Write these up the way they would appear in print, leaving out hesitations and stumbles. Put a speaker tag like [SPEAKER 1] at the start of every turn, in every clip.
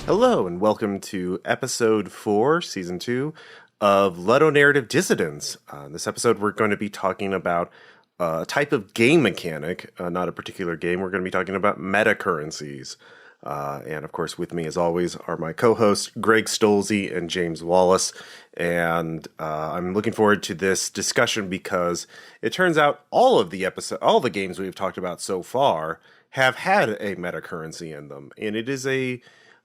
[SPEAKER 1] Hello, and welcome to episode 4, season 2 of Ludonarrative Dissidents. In this episode, we're going to be talking about a type of game mechanic, not a particular game. We're going to be talking about meta currencies. And of course, with me, as always, are my co-hosts, Greg Stolze and James Wallace. And I'm looking forward to this discussion because it turns out all the games we've talked about so far have had a meta currency in them. And it is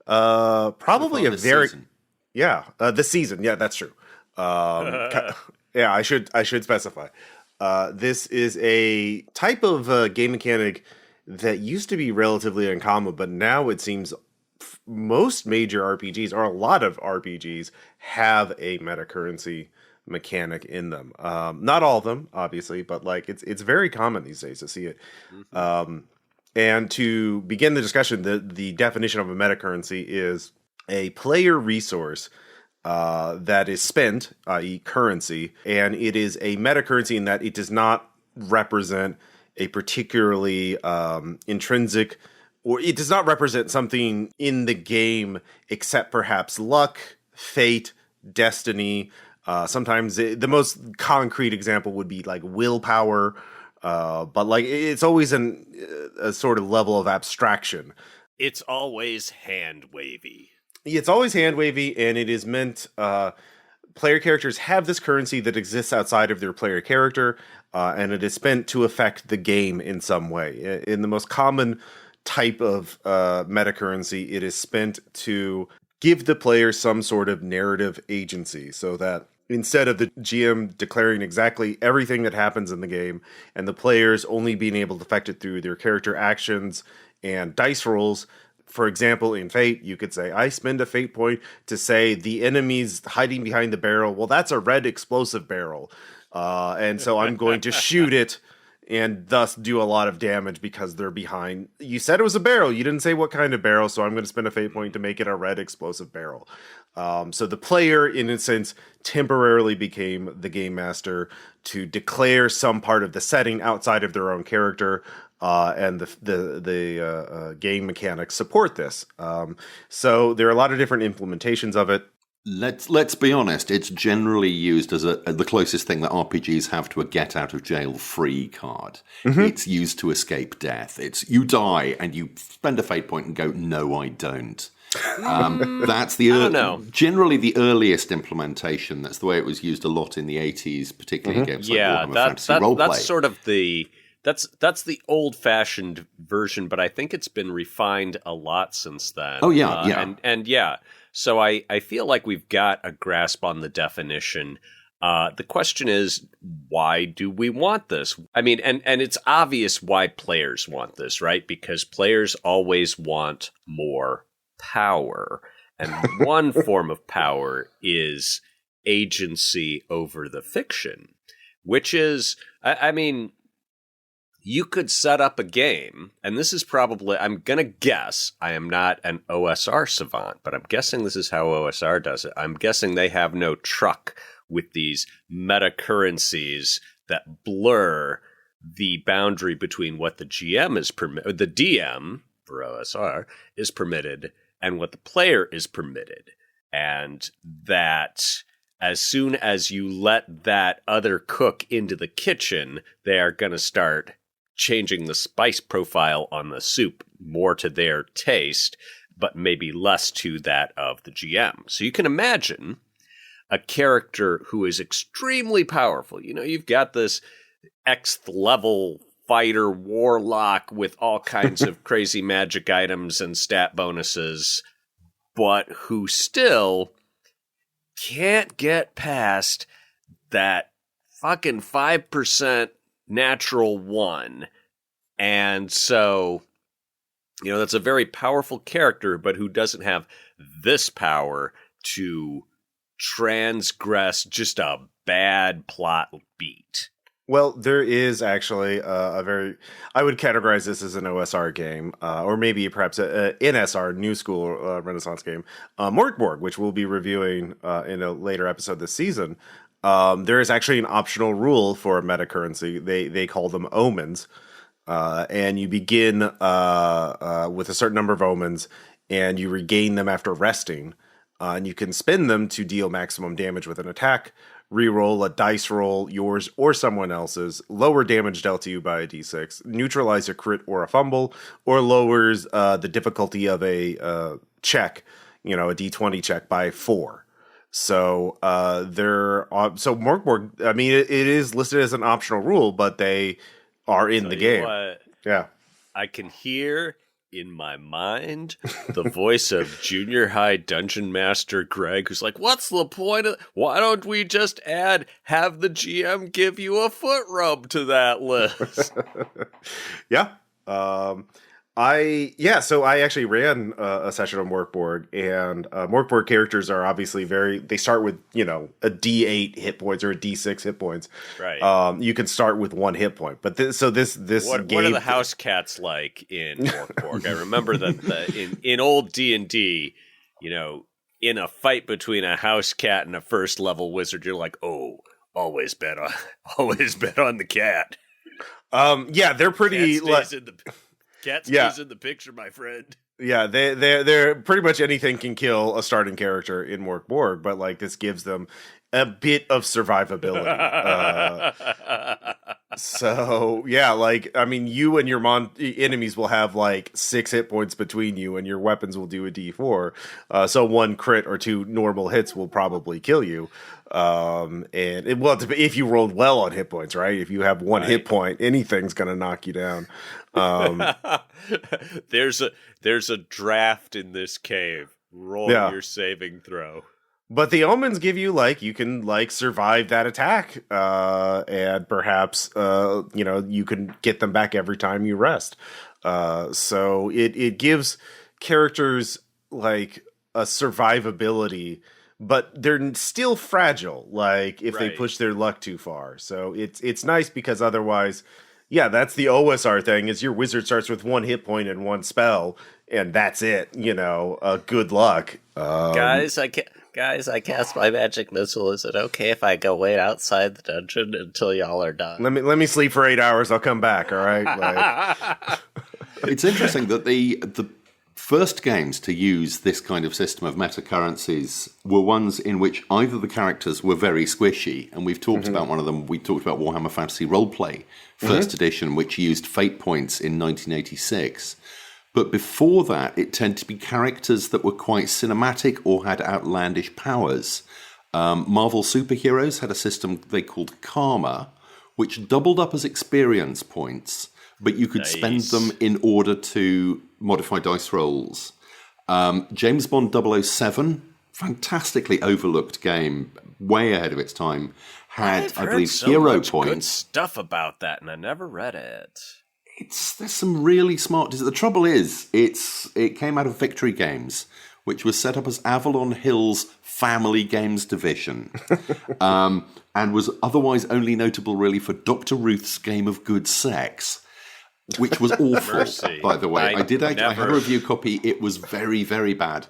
[SPEAKER 1] probably a very
[SPEAKER 2] season.
[SPEAKER 1] The season. Yeah, that's true. Yeah, I should specify. This is a type of game mechanic that used to be relatively uncommon, but now it seems most major RPGs, or a lot of RPGs, have a meta currency mechanic in them. Not all of them, obviously, but like it's very common these days to see it. Mm-hmm. And to begin the discussion, the definition of a meta currency is a player resource that is spent, i.e. currency, and it is a meta currency in that it does not represent a particularly intrinsic, or it does not represent something in the game except perhaps luck, fate, destiny. Sometimes the most concrete example would be like willpower. But like it's always a sort of level of abstraction.
[SPEAKER 3] It's always hand wavy.
[SPEAKER 1] It's always hand wavy, and it is meant player characters have this currency that exists outside of their player character, and it is spent to affect the game in some way. In the most common type of meta currency, it is spent to give the player some sort of narrative agency, so that instead of the GM declaring exactly everything that happens in the game and the players only being able to affect it through their character actions and dice rolls. For example, in Fate, you could say, I spend a Fate point to say the enemy's hiding behind the barrel. Well, that's a red explosive barrel. And so I'm going to shoot it and thus do a lot of damage because they're behind. You said it was a barrel. You didn't say what kind of barrel, so I'm going to spend a Fate point to make it a red explosive barrel. So the player, in a sense, temporarily became the game master to declare some part of the setting outside of their own character, and the game mechanics support this. So there are a lot of different implementations of it.
[SPEAKER 2] Let's be honest. It's generally used as the closest thing that RPGs have to a get out of jail free card. Mm-hmm. It's used to escape death. It's you die and you spend a fate point and go, no, I don't. That's generally the earliest implementation. That's the way it was used a lot in the 80s, particularly in games like Warhammer Fantasy Roleplay.
[SPEAKER 3] That's sort of that's the old-fashioned version, but I think it's been refined a lot since then.
[SPEAKER 2] Oh yeah,
[SPEAKER 3] and yeah. So I feel like we've got a grasp on the definition. The question is, why do we want this? I mean, and it's obvious why players want this, right? Because players always want more power. And one form of power is agency over the fiction, which is, I mean, you could set up a game, and this is probably, I'm going to guess, I am not an OSR savant, but I'm guessing this is how OSR does it. I'm guessing they have no truck with these meta currencies that blur the boundary between what the GM is the DM for OSR is permitted and what the player is permitted. And that as soon as you let that other cook into the kitchen, they are going to start changing the spice profile on the soup more to their taste, but maybe less to that of the GM. So you can imagine a character who is extremely powerful. You know, you've got this Xth level fighter warlock with all kinds of crazy magic items and stat bonuses, but who still can't get past that fucking 5% natural one. And so, you know, that's a very powerful character, but who doesn't have this power to transgress just a bad plot beat.
[SPEAKER 1] Well, there is actually I would categorize this as an OSR game, or maybe perhaps a NSR, New School Renaissance game, Morkborg, which we'll be reviewing in a later episode this season. There is actually an optional rule for a meta currency. They call them omens, and you begin with a certain number of omens, and you regain them after resting. And you can spend them to deal maximum damage with an attack, reroll a dice roll, yours or someone else's, lower damage dealt to you by a d6, neutralize a crit or a fumble, or lowers the difficulty of a check, a d20 check by 4. So Morkborg, I mean, it is listed as an optional rule, but they are in the game. Yeah.
[SPEAKER 3] I can hear in my mind the voice of junior high dungeon master Greg, who's like, what's the point of, why don't we just have the GM give you a foot rub to that list?
[SPEAKER 1] Yeah. So I actually ran a session on Morkborg, and Morkborg characters are obviously they start with, a D8 hit points or a D6 hit points.
[SPEAKER 3] Right.
[SPEAKER 1] You can start with 1 hit point. But this
[SPEAKER 3] what
[SPEAKER 1] game,
[SPEAKER 3] are the house cats like in Morkborg? I remember that in old D&D, in a fight between a house cat and a first level wizard, you're like, oh, always bet on the cat.
[SPEAKER 1] Yeah, they're pretty
[SPEAKER 3] Cat stays in the picture, my friend.
[SPEAKER 1] Yeah, they're pretty much anything can kill a starting character in Morkborg, but this gives them a bit of survivability. So yeah, you and your enemies will have 6 hit points between you, and your weapons will do a d4. So 1 crit or 2 normal hits will probably kill you. If you rolled well on hit points, right? If you have 1 hit point, anything's gonna knock you down.
[SPEAKER 3] There's a draft in this cave. Roll your saving throw.
[SPEAKER 1] But the omens give you you can survive that attack, and perhaps you can get them back every time you rest. So it gives characters a survivability, but they're still fragile. If they push their luck too far, so it's nice because otherwise. Yeah, that's the OSR thing, is your wizard starts with 1 hit point and 1 spell, and that's it, good luck.
[SPEAKER 4] Guys, I cast my magic missile. Is it okay if I go wait outside the dungeon until y'all are done?
[SPEAKER 1] Let me sleep for 8 hours, I'll come back, all right?
[SPEAKER 2] It's interesting that the first games to use this kind of system of meta currencies were ones in which either the characters were very squishy, and we've talked about one of them. We talked about Warhammer Fantasy Roleplay, first edition, which used fate points in 1986. But before that, it tended to be characters that were quite cinematic or had outlandish powers. Marvel superheroes had a system they called Karma, which doubled up as experience points, but you could spend them in order to modify dice rolls. James Bond 007, fantastically overlooked game, way ahead of its time, had, I believe, hero points.
[SPEAKER 3] Good stuff about that, and I never read it.
[SPEAKER 2] There's some really smart. The trouble is, it came out of Victory Games, which was set up as Avalon Hill's family games division, and was otherwise only notable really for Dr. Ruth's Game of Good Sex, which was awful. By the way, I had a review copy. It was very, very bad.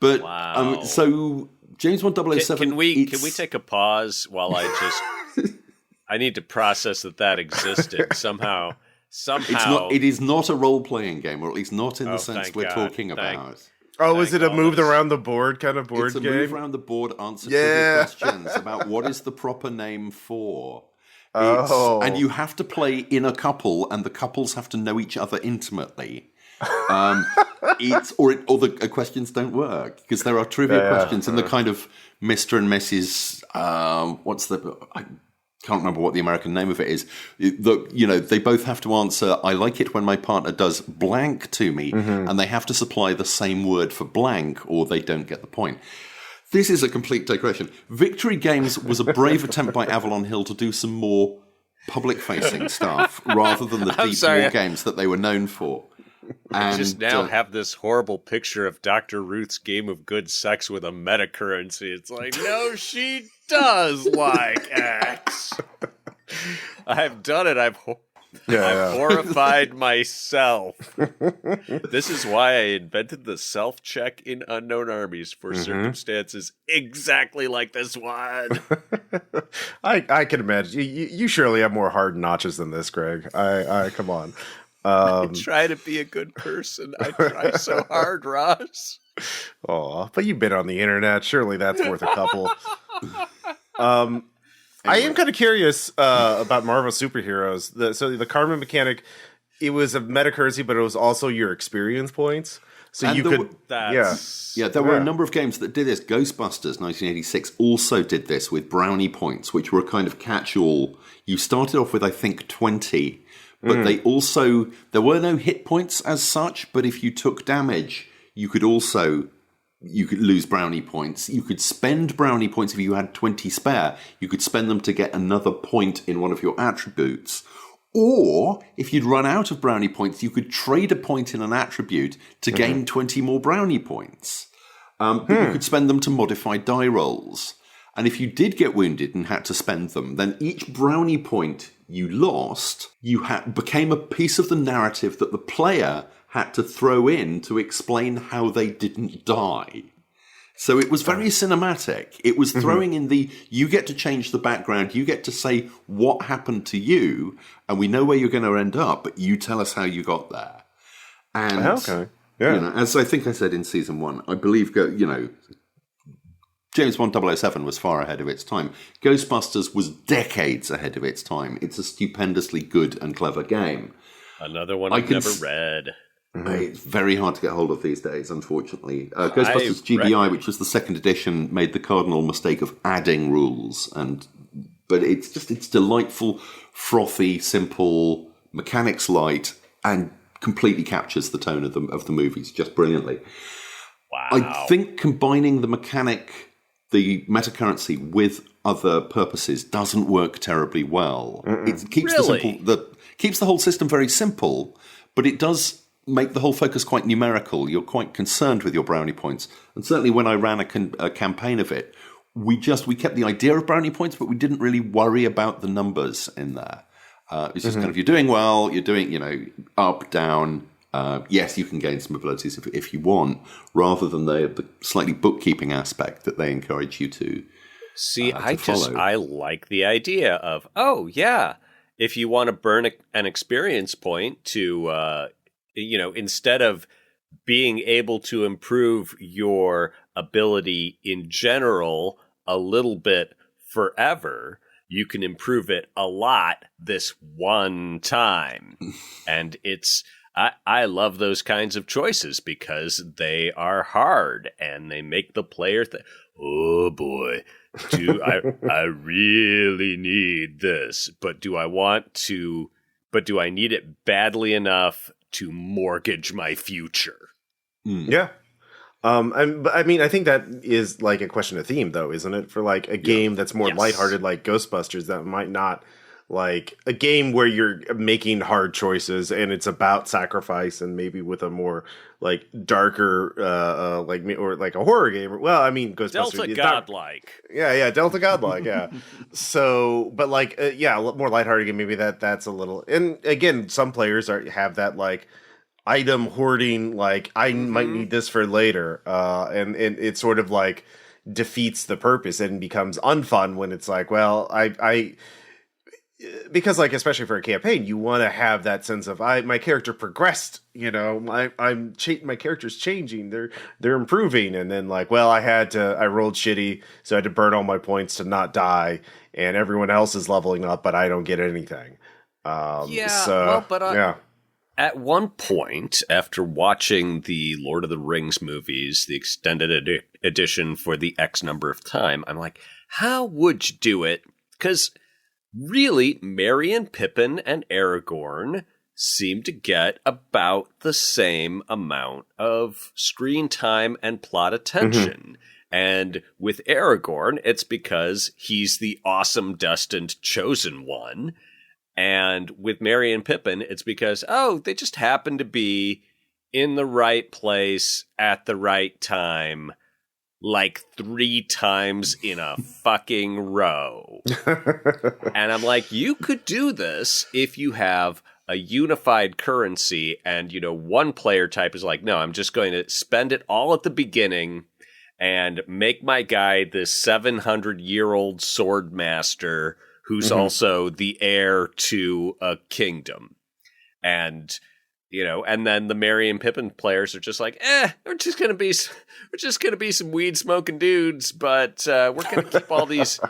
[SPEAKER 2] But so James Bond 007.
[SPEAKER 3] Can we take a pause while I need to process that existed somehow.
[SPEAKER 2] It is not a role-playing game, or at least not in the sense we're talking about.
[SPEAKER 1] Is it a move around the board kind of board game?
[SPEAKER 2] It's a move around the board, answer trivia questions about what is the proper name for. And you have to play in a couple, and the couples have to know each other intimately. The questions don't work because there are trivia questions in the kind of Mr. and Mrs. I can't remember what the American name of it is. They both have to answer, I like it when my partner does blank to me, and they have to supply the same word for blank, or they don't get the point. This is a complete digression. Victory Games was a brave attempt by Avalon Hill to do some more public-facing stuff, rather than the deep war games that they were known for.
[SPEAKER 3] I just now have this horrible picture of Dr. Ruth's Game of Good Sex with a meta currency. It's like, no, she does like X. I've done it. I've horrified myself. This is why I invented the self-check in Unknown Armies for circumstances exactly like this one.
[SPEAKER 1] I can imagine. You surely have more hard notches than this, Greg. I come on.
[SPEAKER 3] I try to be a good person. I try so hard, Ross.
[SPEAKER 1] Oh, but you've been on the internet. Surely that's worth a couple. I am kind of curious about Marvel superheroes. So the karma mechanic, it was a meta currency, but it was also your experience points. So
[SPEAKER 2] And
[SPEAKER 1] you
[SPEAKER 2] there
[SPEAKER 1] could,
[SPEAKER 2] there were a number of games that did this. Ghostbusters 1986 also did this with brownie points, which were a kind of catch-all. You started off with, I think, 20, but there were no hit points as such, but if you took damage, you could lose brownie points. You could spend brownie points if you had 20 spare. You could spend them to get another point in one of your attributes. Or, if you'd run out of brownie points, you could trade a point in an attribute to gain 20 more brownie points. But you could spend them to modify die rolls. And if you did get wounded and had to spend them, then each brownie point you lost, became a piece of the narrative that the player had to throw in to explain how they didn't die. So it was very cinematic. It was throwing in you get to change the background, you get to say what happened to you, and we know where you're going to end up, but you tell us how you got there. And, as I think I said in season 1, I believe, James Bond 007 was far ahead of its time. Ghostbusters was decades ahead of its time. It's a stupendously good and clever game.
[SPEAKER 3] Another one I've never read.
[SPEAKER 2] It's very hard to get hold of these days, unfortunately. Ghostbusters GBI, which was the second edition, made the cardinal mistake of adding rules, but it's delightful, frothy, simple, mechanics light, and completely captures the tone of the movies just brilliantly.
[SPEAKER 3] Wow!
[SPEAKER 2] I think combining the meta currency with other purposes doesn't work terribly well. It keeps keeps the whole system very simple, but it does make the whole focus quite numerical. You're quite concerned with your brownie points. And certainly when I ran a campaign of it, we kept the idea of brownie points, but we didn't really worry about the numbers in there. It's just kind of, you're doing well, you're doing, up, down. Yes, you can gain some abilities if you want, rather than the slightly bookkeeping aspect that they encourage you to
[SPEAKER 3] See,
[SPEAKER 2] follow.
[SPEAKER 3] I like the idea of, if you want to burn an experience point to, instead of being able to improve your ability in general a little bit forever, you can improve it a lot this one time. And I love those kinds of choices because they are hard and they make the player think, oh boy, I really need this, but do I need it badly enough to mortgage my future?
[SPEAKER 1] Yeah. I think that is like a question of theme, though, isn't it? For like a game that's more lighthearted, like Ghostbusters, that might not like a game where you're making hard choices and it's about sacrifice, and maybe with a more like darker, or like a horror game. Well, I mean, Ghostbusters,
[SPEAKER 3] Delta Godlike.
[SPEAKER 1] Delta Godlike, yeah. So, but like, a lot more lighthearted game. Maybe that's a little. And again, some players have that like item hoarding, like I might need this for later, and it sort of like defeats the purpose and becomes unfun when it's like, well, I because like especially for a campaign, you want to have that sense of my character progressed, my character's changing, they're improving, and then like, well, I rolled shitty, so I had to burn all my points to not die, and everyone else is leveling up, but I don't get anything.
[SPEAKER 3] At one point, after watching the Lord of the Rings movies, the extended edition for the X number of time, I'm like, how would you do it? Because really, Merry and Pippin and Aragorn seem to get about the same amount of screen time and plot attention. And with Aragorn, it's because he's the awesome, destined chosen one. And with Merry and Pippin, it's because, they just happen to be in the right place at the right time, like 3 times in a fucking row. And I'm like, you could do this if you have a unified currency and, one player type is like, no, I'm just going to spend it all at the beginning and make my guy this 700-year-old sword master who's also the heir to a kingdom. And and then the Merry and Pippin players are just like, we're just gonna be some weed smoking dudes, but we're gonna keep all these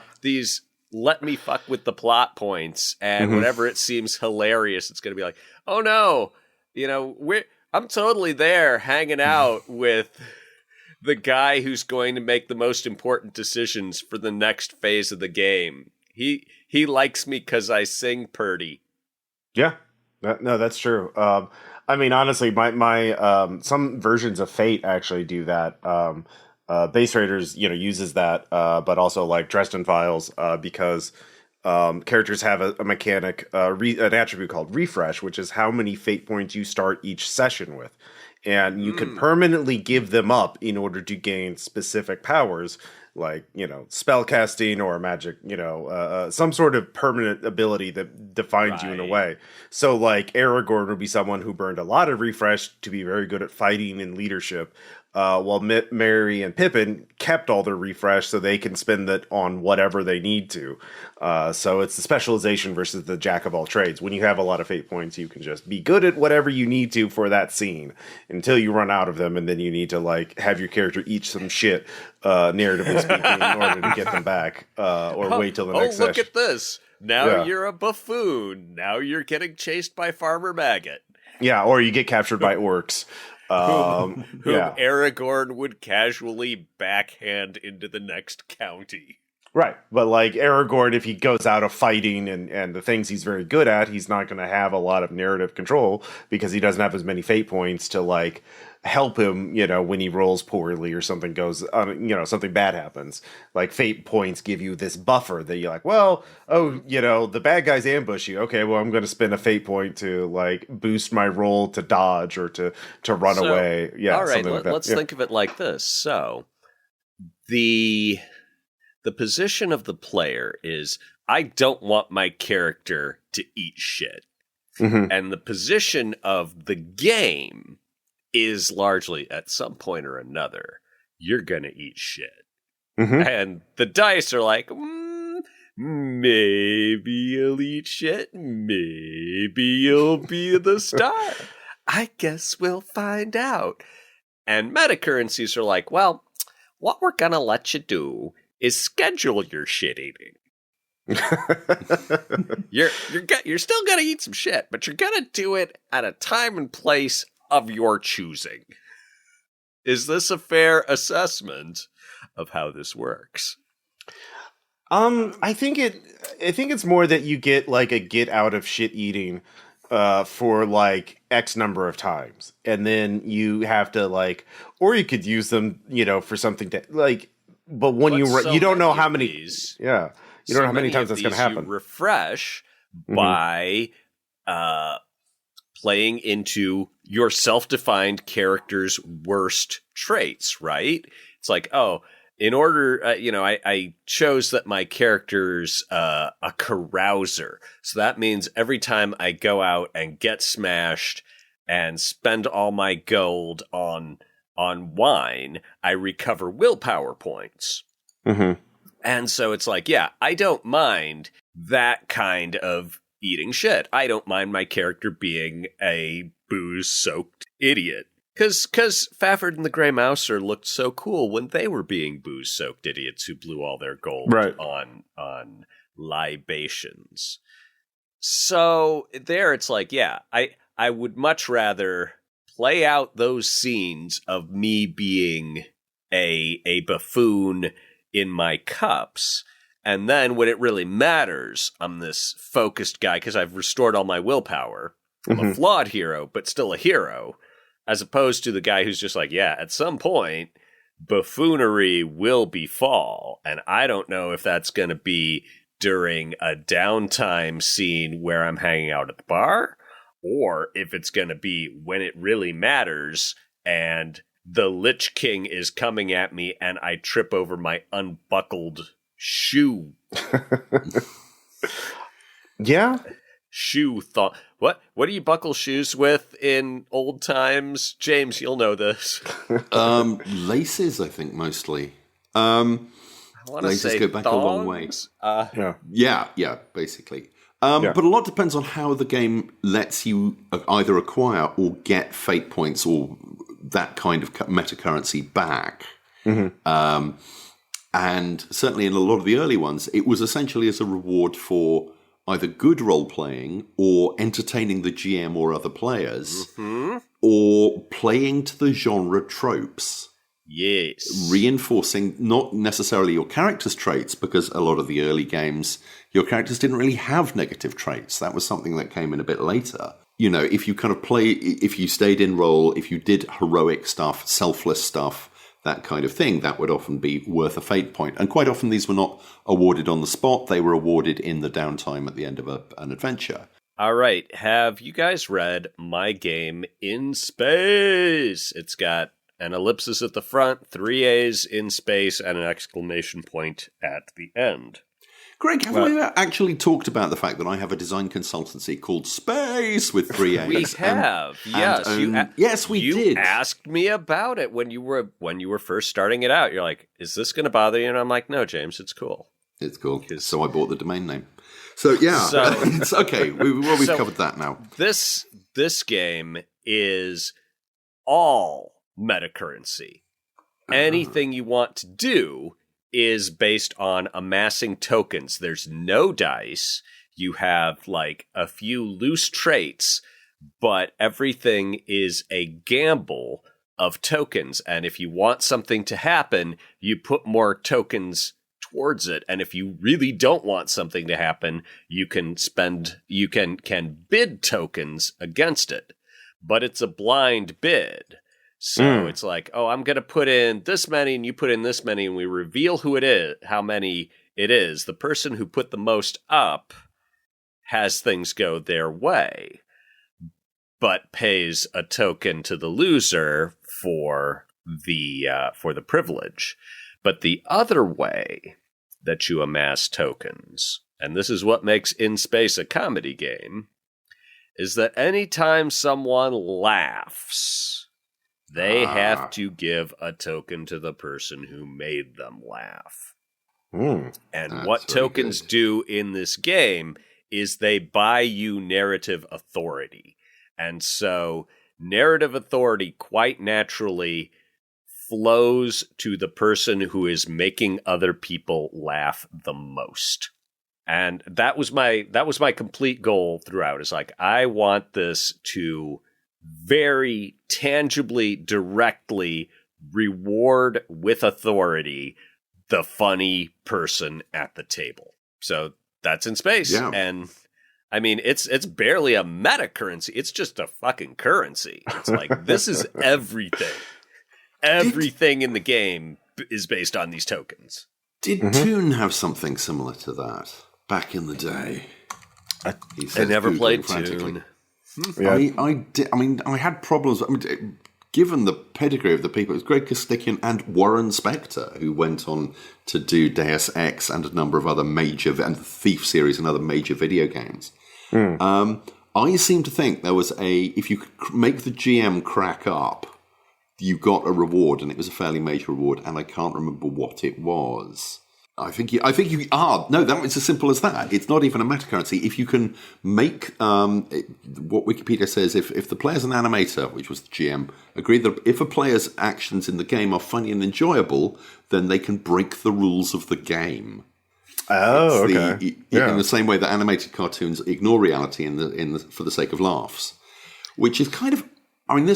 [SPEAKER 3] let me fuck with the plot points, and whenever it seems hilarious, it's gonna be like, oh no, I'm totally there hanging out with the guy who's going to make the most important decisions for the next phase of the game. He likes me because I sing purty.
[SPEAKER 1] Yeah, no, that's true. I mean, honestly, my some versions of Fate actually do that. Base Raiders, uses that, but also like Dresden Files, because characters have a mechanic, an attribute called refresh, which is how many fate points you start each session with. And you can permanently give them up in order to gain specific powers, like, spell casting or magic, some sort of permanent ability that defines you in a way. So, like, Aragorn would be someone who burned a lot of refresh to be very good at fighting and leadership, while Merry and Pippin kept all their refresh so they can spend it on whatever they need to. So it's the specialization versus the jack of all trades. When you have a lot of fate points, you can just be good at whatever you need to for that scene until you run out of them, and then you need to like have your character eat some shit, narratively speaking, in order to get them back, or wait till the next session.
[SPEAKER 3] Look at this. Now you're a buffoon. Now you're getting chased by Farmer Maggot.
[SPEAKER 1] Yeah, or you get captured by orcs.
[SPEAKER 3] Whom Aragorn would casually backhand into the next county.
[SPEAKER 1] Right, but like Aragorn, if he goes out of fighting and the things he's very good at, he's not going to have a lot of narrative control because he doesn't have as many fate points to like help him, when he rolls poorly or something goes, something bad happens. Like fate points give you this buffer that you're like, well, the bad guys ambush you. Okay, well, I'm going to spend a fate point to like boost my roll to dodge or to run away. Yeah,
[SPEAKER 3] all right.
[SPEAKER 1] like
[SPEAKER 3] Let's think of it like this. So the position of the player is, I don't want my character to eat shit. And the position of the game is largely, at some point or another, you're going to eat shit. And the dice are like, maybe you'll eat shit, maybe you'll be the star. I guess we'll find out. And meta currencies are like, well, what we're going to let you do is schedule your shit eating. You're still going to eat some shit, but you're going to do it at a time and place of your choosing. Is this a fair assessment of how this works?
[SPEAKER 1] I think it's more that you get like a get out of shit eating for like X number of times, and then you have to like, or you could use them, for something to like. But when you don't know how many, you don't know how many times that's going to happen.
[SPEAKER 3] You refresh by playing into your self-defined character's worst traits, right? It's like, in order, I chose that my character's a carouser. So that means every time I go out and get smashed and spend all my gold on wine, I recover willpower points. And so it's like, I don't mind that kind of eating shit. I don't mind my character being a booze-soaked idiot. Because Fafford and the Grey Mouser looked so cool when they were being booze-soaked idiots who blew all their gold on libations. So there it's like, I would much rather play out those scenes of me being a buffoon in my cups, and then when it really matters, I'm this focused guy because I've restored all my willpower. I'm a flawed hero, but still a hero, as opposed to the guy who's just like, at some point, buffoonery will befall, and I don't know if that's going to be during a downtime scene where I'm hanging out at the bar, or if it's going to be when it really matters and the Lich King is coming at me and I trip over my unbuckled shoe. Shoe thought. What do you buckle shoes with in old times? James, you'll know this.
[SPEAKER 2] Laces, I think, mostly. Laces go back a long way.
[SPEAKER 3] Thongs?
[SPEAKER 2] Yeah, basically.
[SPEAKER 1] Yeah.
[SPEAKER 2] But a lot depends on how the game lets you either acquire or get fate points or that kind of meta currency back. And certainly in a lot of the early ones, it was essentially as a reward for either good role playing or entertaining the GM or other players, or playing to the genre tropes.
[SPEAKER 3] Yes.
[SPEAKER 2] Reinforcing not necessarily your character's traits, because a lot of the early games, your characters didn't really have negative traits. That was something that came in a bit later. You know, if you kind of if you stayed in role, if you did heroic stuff, selfless stuff, that kind of thing, that would often be worth a fate point. And quite often these were not awarded on the spot. They were awarded in the downtime at the end of an adventure.
[SPEAKER 3] All right. Have you guys read my game In Space? It's got an ellipsis at the front, 3 A's in space, and an exclamation point at the end.
[SPEAKER 2] Greg, have we actually talked about the fact that I have a design consultancy called Space with 3 A's?
[SPEAKER 3] We have, yes.
[SPEAKER 2] Yes, we did.
[SPEAKER 3] You asked me about it when you were first starting it out. You're like, "Is this going to bother you?" And I'm like, "No, James, it's cool."
[SPEAKER 2] It's cool. So I bought the domain name. So yeah, it's okay. We've covered that now.
[SPEAKER 3] This game is all meta currency. Anything you want to do is based on amassing tokens. There's no dice. You have like a few loose traits, but everything is a gamble of tokens. And if you want something to happen, you put more tokens towards it. And if you really don't want something to happen, you can bid tokens against it. But it's a blind bid. So it's like, oh, I'm going to put in this many and you put in this many and we reveal who it is, how many it is. The person who put the most up has things go their way, but pays a token to the loser for the privilege. But the other way that you amass tokens, and this is what makes In Space a comedy game, is that anytime someone laughs, they have to give a token to the person who made them laugh. And what tokens do in this game is they buy you narrative authority. And so narrative authority quite naturally flows to the person who is making other people laugh the most. And that was my complete goal throughout. Is like, I want this to very tangibly, directly reward with authority the funny person at the table. So that's In Space. Yeah. And I mean, it's barely a meta currency. It's just a fucking currency. It's like, this is everything. Everything in the game is based on these tokens.
[SPEAKER 2] Did Toon have something similar to that back in the day?
[SPEAKER 3] I never played Toon.
[SPEAKER 2] Yeah. I had problems. I mean, given the pedigree of the people, it was Greg Costikyan and Warren Spector who went on to do Deus Ex and a number of other and the Thief series and other major video games. I seem to think there was if you could make the GM crack up, you got a reward, and it was a fairly major reward, and I can't remember what it was. I think you are. No, that was as simple as that. It's not even a meta currency. If you can make what Wikipedia says, if the player's an animator, which was the GM, agree that if a player's actions in the game are funny and enjoyable, then they can break the rules of the game.
[SPEAKER 1] Oh, okay.
[SPEAKER 2] In the same way that animated cartoons ignore reality for the sake of laughs, which is kind of. I mean, I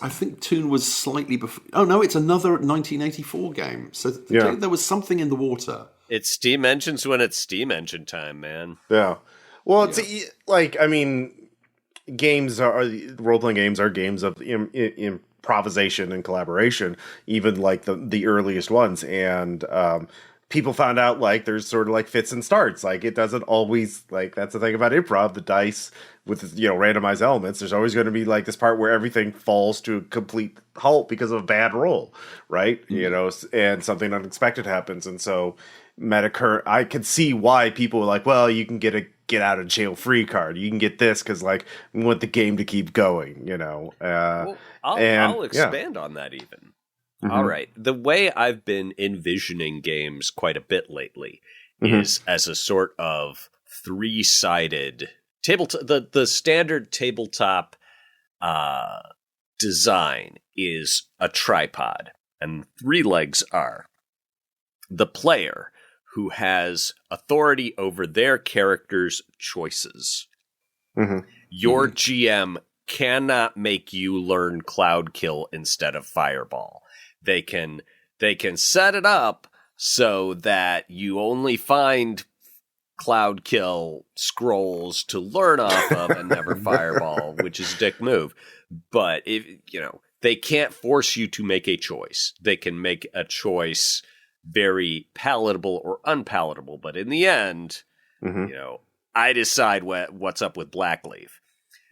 [SPEAKER 2] think Toon was slightly before. Oh, no, it's another 1984 game. So there was something in the water.
[SPEAKER 3] It's Steam Engines when it's Steam Engine time, man.
[SPEAKER 1] Yeah. Well, it's like, I mean, role-playing games are games of improvisation and collaboration, even like the earliest ones. And people found out, like, there's sort of like fits and starts. Like, it doesn't always, like, that's the thing about improv, the dice with, randomized elements. There's always going to be like this part where everything falls to a complete halt because of a bad roll, right? Mm-hmm. And something unexpected happens. And so I could see why people were like, well, you can get a get out of jail free card. You can get this because, like, we want the game to keep going,
[SPEAKER 3] I'll expand on that even. Mm-hmm. All right. The way I've been envisioning games quite a bit lately is as a sort of 3-sided the standard tabletop design is a tripod, and 3 legs are the player, who has authority over their character's choices. Your GM cannot make you learn Cloud Kill instead of Fireball. They can set it up so that you only find Cloud Kill scrolls to learn off of and never Fireball, which is a dick move. But if they can't force you to make a choice. They can make a choice very palatable or unpalatable, but in the end, I decide what's up with Blackleaf.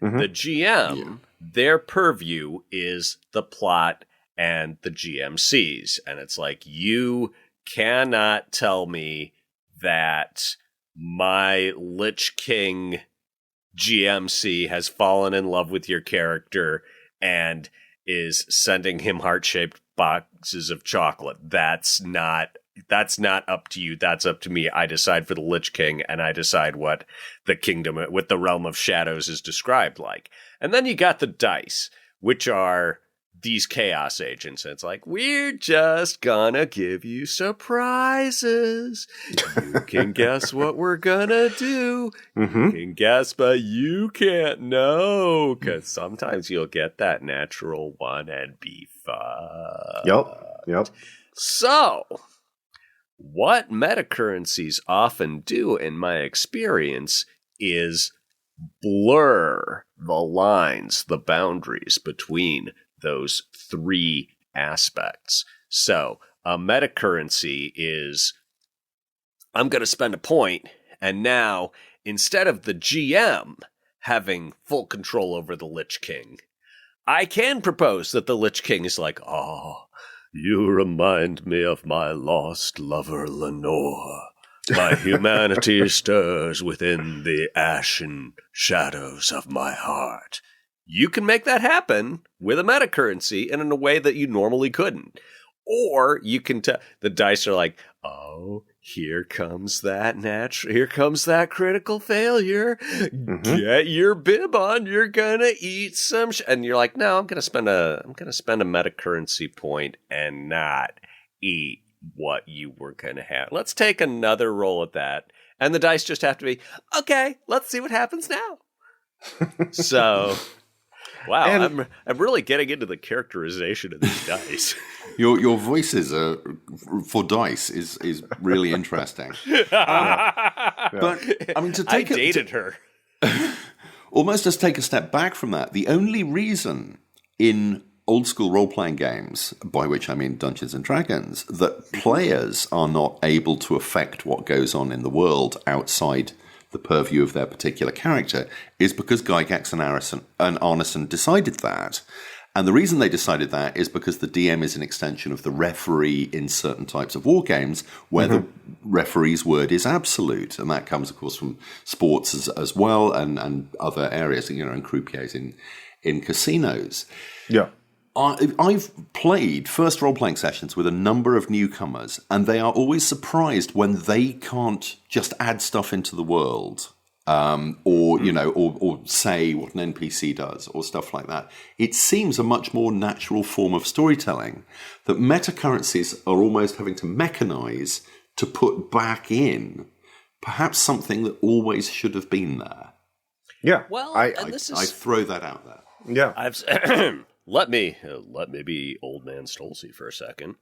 [SPEAKER 3] The GM, their purview is the plot and the GMCs. And it's like, you cannot tell me that my Lich King GMC has fallen in love with your character and is sending him heart-shaped boxes of chocolate. That's not up to you. That's up to me. I decide for the Lich King, and I decide what the Realm of Shadows is described like. And then you got the dice, which are these chaos agents. And it's like, we're just gonna give you surprises. You can guess what we're gonna do. You can guess, but you can't know. Because sometimes you'll get that natural one and be fun.
[SPEAKER 1] Yep.
[SPEAKER 3] So, what metacurrencies often do, in my experience, is blur the lines, the boundaries between those 3 aspects. So, a metacurrency is, I'm going to spend a point, and now, instead of the GM having full control over the Lich King, I can propose that the Lich King is like, you remind me of my lost lover, Lenore. My humanity stirs within the ashen shadows of my heart. You can make that happen with a metacurrency and in a way that you normally couldn't. Or you can tell the dice are like, here comes that critical failure. Get your bib on. You're gonna eat some and you're like, no, I'm gonna spend a metacurrency point and not eat what you were gonna have. Let's take another roll at that. And the dice just have to be, okay, let's see what happens now. So wow, and I'm really getting into the characterization of these dice.
[SPEAKER 2] Your voices for dice is really interesting. But I mean,
[SPEAKER 3] I dated her.
[SPEAKER 2] Almost just take a step back from that. The only reason in old school role playing games, by which I mean Dungeons and Dragons, that players are not able to affect what goes on in the world outside the purview of their particular character is because Gygax and Arneson decided that. And the reason they decided that is because the DM is an extension of the referee in certain types of war games where the referee's word is absolute. And that comes, of course, from sports as well and other areas, and croupiers in casinos.
[SPEAKER 1] Yeah.
[SPEAKER 2] I've played first role-playing sessions with a number of newcomers, and they are always surprised when they can't just add stuff into the world, or say what an NPC does, or stuff like that. It seems a much more natural form of storytelling that metacurrencies are almost having to mechanize to put back in perhaps something that always should have been there.
[SPEAKER 1] Yeah.
[SPEAKER 3] Well,
[SPEAKER 2] I throw that out there.
[SPEAKER 1] Yeah.
[SPEAKER 3] Let me be old man Stolzy for a second.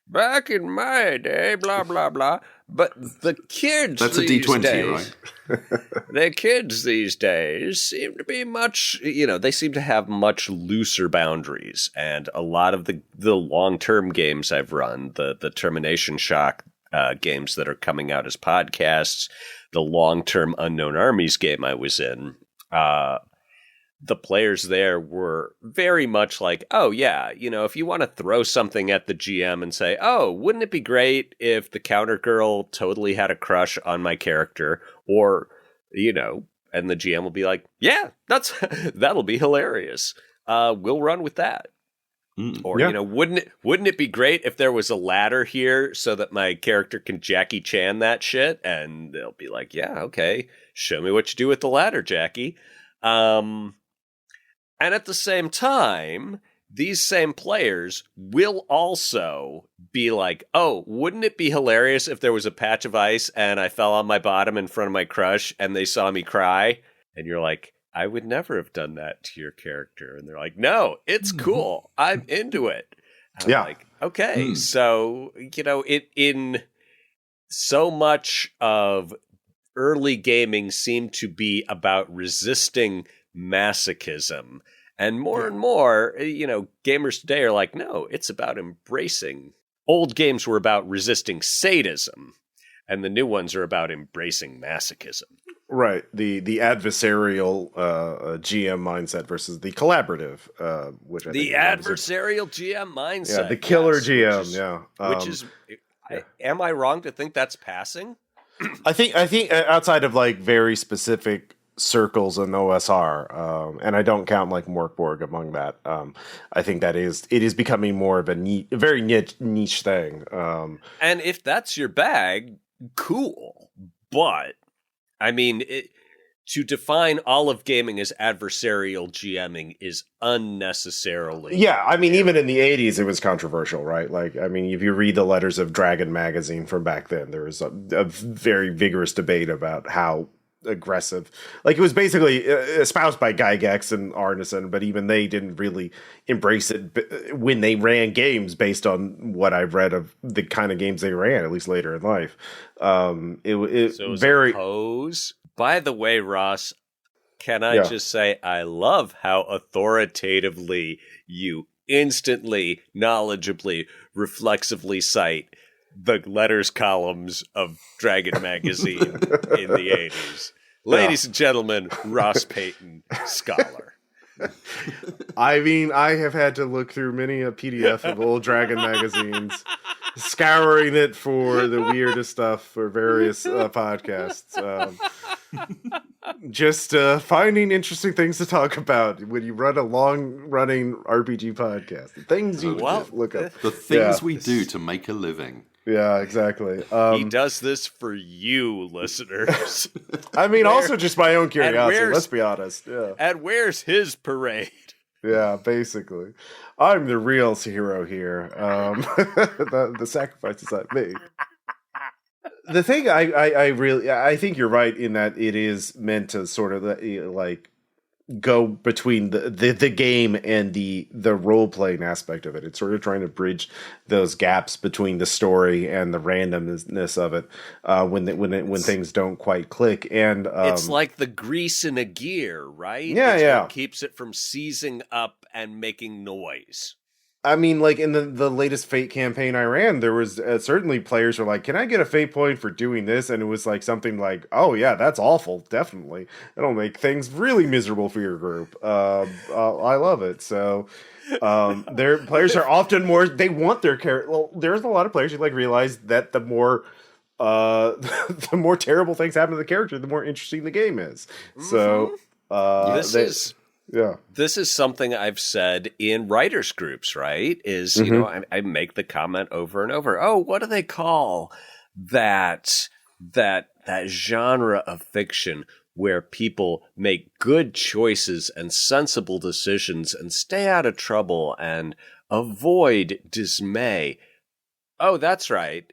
[SPEAKER 3] Back in my day, blah, blah, blah. But the kids
[SPEAKER 2] That's
[SPEAKER 3] these
[SPEAKER 2] a D20,
[SPEAKER 3] days,
[SPEAKER 2] right?
[SPEAKER 3] the kids these days seem to be much, they seem to have much looser boundaries. And a lot of the long-term games I've run, the Termination Shock games that are coming out as podcasts, the long-term Unknown Armies game I was in, the players there were very much like, oh, yeah, if you want to throw something at the GM and say, oh, wouldn't it be great if the counter girl totally had a crush on my character? Or, and the GM will be like, yeah, that'll be hilarious. We'll run with that. Or,
[SPEAKER 1] Yeah.
[SPEAKER 3] you know, wouldn't it be great if there was a ladder here so that my character can Jackie Chan that shit? And they'll be like, yeah, okay, show me what you do with the ladder, Jackie. And at the same time, these same players will also be like, oh, wouldn't it be hilarious if there was a patch of ice and I fell on my bottom in front of my crush and they saw me cry? And you're like, I would never have done that to your character. And they're like, no, it's cool. I'm into it. I'm like, okay. So, you know, in so much of early gaming seemed to be about resisting masochism. And more, you know, gamers today are like, no, it's about embracing. Old games were about resisting sadism, and the new ones are about embracing masochism.
[SPEAKER 1] Right. The adversarial GM mindset versus the collaborative, which I
[SPEAKER 3] the
[SPEAKER 1] think
[SPEAKER 3] adversarial GM mindset.
[SPEAKER 1] Yeah, the killer
[SPEAKER 3] yes,
[SPEAKER 1] GM.
[SPEAKER 3] Which is, am I wrong to think that's passing?
[SPEAKER 1] I think outside of like very specific circles in OSR, and I don't count like Morkborg among that. I think it is becoming more of a very niche thing.
[SPEAKER 3] And if that's your bag, cool. But I mean, to define all of gaming as adversarial GMing is unnecessarily.
[SPEAKER 1] Yeah, I mean, even in the 80s, it was controversial, right? Like, I mean, if you read the letters of Dragon magazine from back then, there was a very vigorous debate about how aggressive. Like, it was basically espoused by Gygax and Arneson, but even they didn't really embrace it when they ran games based on what I've read of the kind of games they ran, at least later in life. So it was very...
[SPEAKER 3] a pose. By the way, Ross, can I just say I love how authoritatively you instantly, knowledgeably, reflexively cite the letters columns of Dragon magazine in the 80s. Ladies and gentlemen, Ross Payton, scholar.
[SPEAKER 1] I mean, I have had to look through many a PDF of old Dragon magazines, scouring it for the weirdest stuff for various podcasts. Just finding interesting things to talk about when you run a long-running RPG podcast. The things you look up.
[SPEAKER 2] The things we do to make a living.
[SPEAKER 1] Yeah, exactly.
[SPEAKER 3] He does this for you, listeners.
[SPEAKER 1] I mean, also just my own curiosity, let's be honest. Yeah.
[SPEAKER 3] And where's his parade?
[SPEAKER 1] Yeah, basically. I'm the real hero here. The sacrifice is not me. The thing I think you're right in that it is meant to sort of like go between the game and the role playing aspect of it. It's sort of trying to bridge those gaps between the story and the randomness of it when things don't quite click. And
[SPEAKER 3] it's like the grease in a gear, right?
[SPEAKER 1] Yeah,
[SPEAKER 3] What keeps it from seizing up and making noise.
[SPEAKER 1] I mean, like in the latest Fate campaign I ran, there was certainly players were like, "Can I get a Fate point for doing this?" And it was like something like, "Oh yeah, that's awful. Definitely, it'll make things really miserable for your group." I love it. So, their players are often more. They want their character. Well, there's a lot of players who like realize that the more the more terrible things happen to the character, the more interesting the game is. So,
[SPEAKER 3] This is something I've said in writers groups, right? You know, I make the comment over and over. Oh, what do they call that genre of fiction where people make good choices and sensible decisions and stay out of trouble and avoid dismay? Oh, that's right.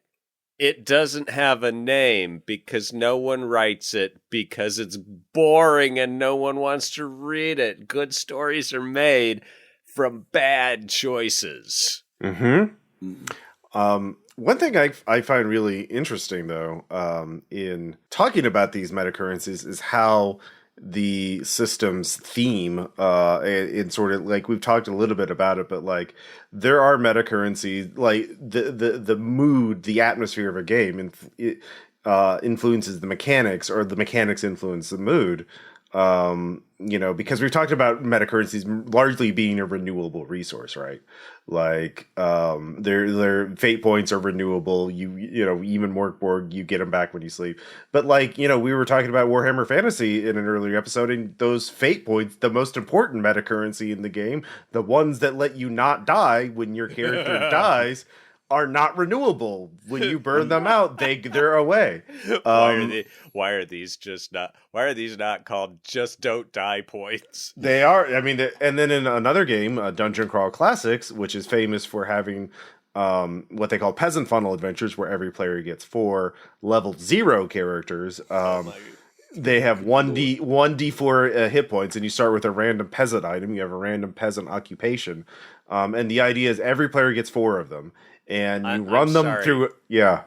[SPEAKER 3] It doesn't have a name because no one writes it because it's boring and no one wants to read it. Good stories are made from bad choices.
[SPEAKER 1] One thing I find really interesting, though, in talking about these metacurrencies is how the system's theme, and sort of like we've talked a little bit about it, but like there are metacurrencies, like the mood, the atmosphere of a game, influences the mechanics, or the mechanics influence the mood. Because we've talked about meta currencies largely being a renewable resource, right? Like, their fate points are renewable. Even more, you get them back when you sleep. But like, we were talking about Warhammer Fantasy in an earlier episode, and those fate points, the most important meta currency in the game, the ones that let you not die when your character dies, are not renewable. When you burn them out, they're away.
[SPEAKER 3] Why are these not called just don't die points?
[SPEAKER 1] They are. I mean, and then in another game, Dungeon Crawl Classics, which is famous for having what they call peasant funnel adventures, where every player gets 4 level 0 characters. They have 1d4 hit points, and you start with a random peasant item. You have a random peasant occupation, and the idea is every player gets 4 of them. And you run them through. Yeah.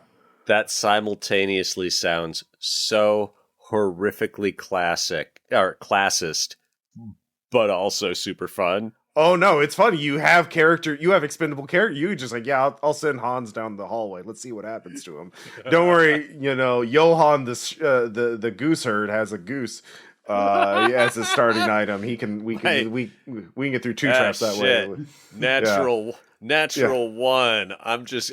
[SPEAKER 3] That simultaneously sounds so horrifically classist, but also super fun.
[SPEAKER 1] Oh no, it's funny. You have expendable character. You just like, yeah, I'll send Hans down the hallway. Let's see what happens to him. Don't worry, Johan the goose herd has a goose as a starting item. We can get through 2 traps that way.
[SPEAKER 3] Natural 1.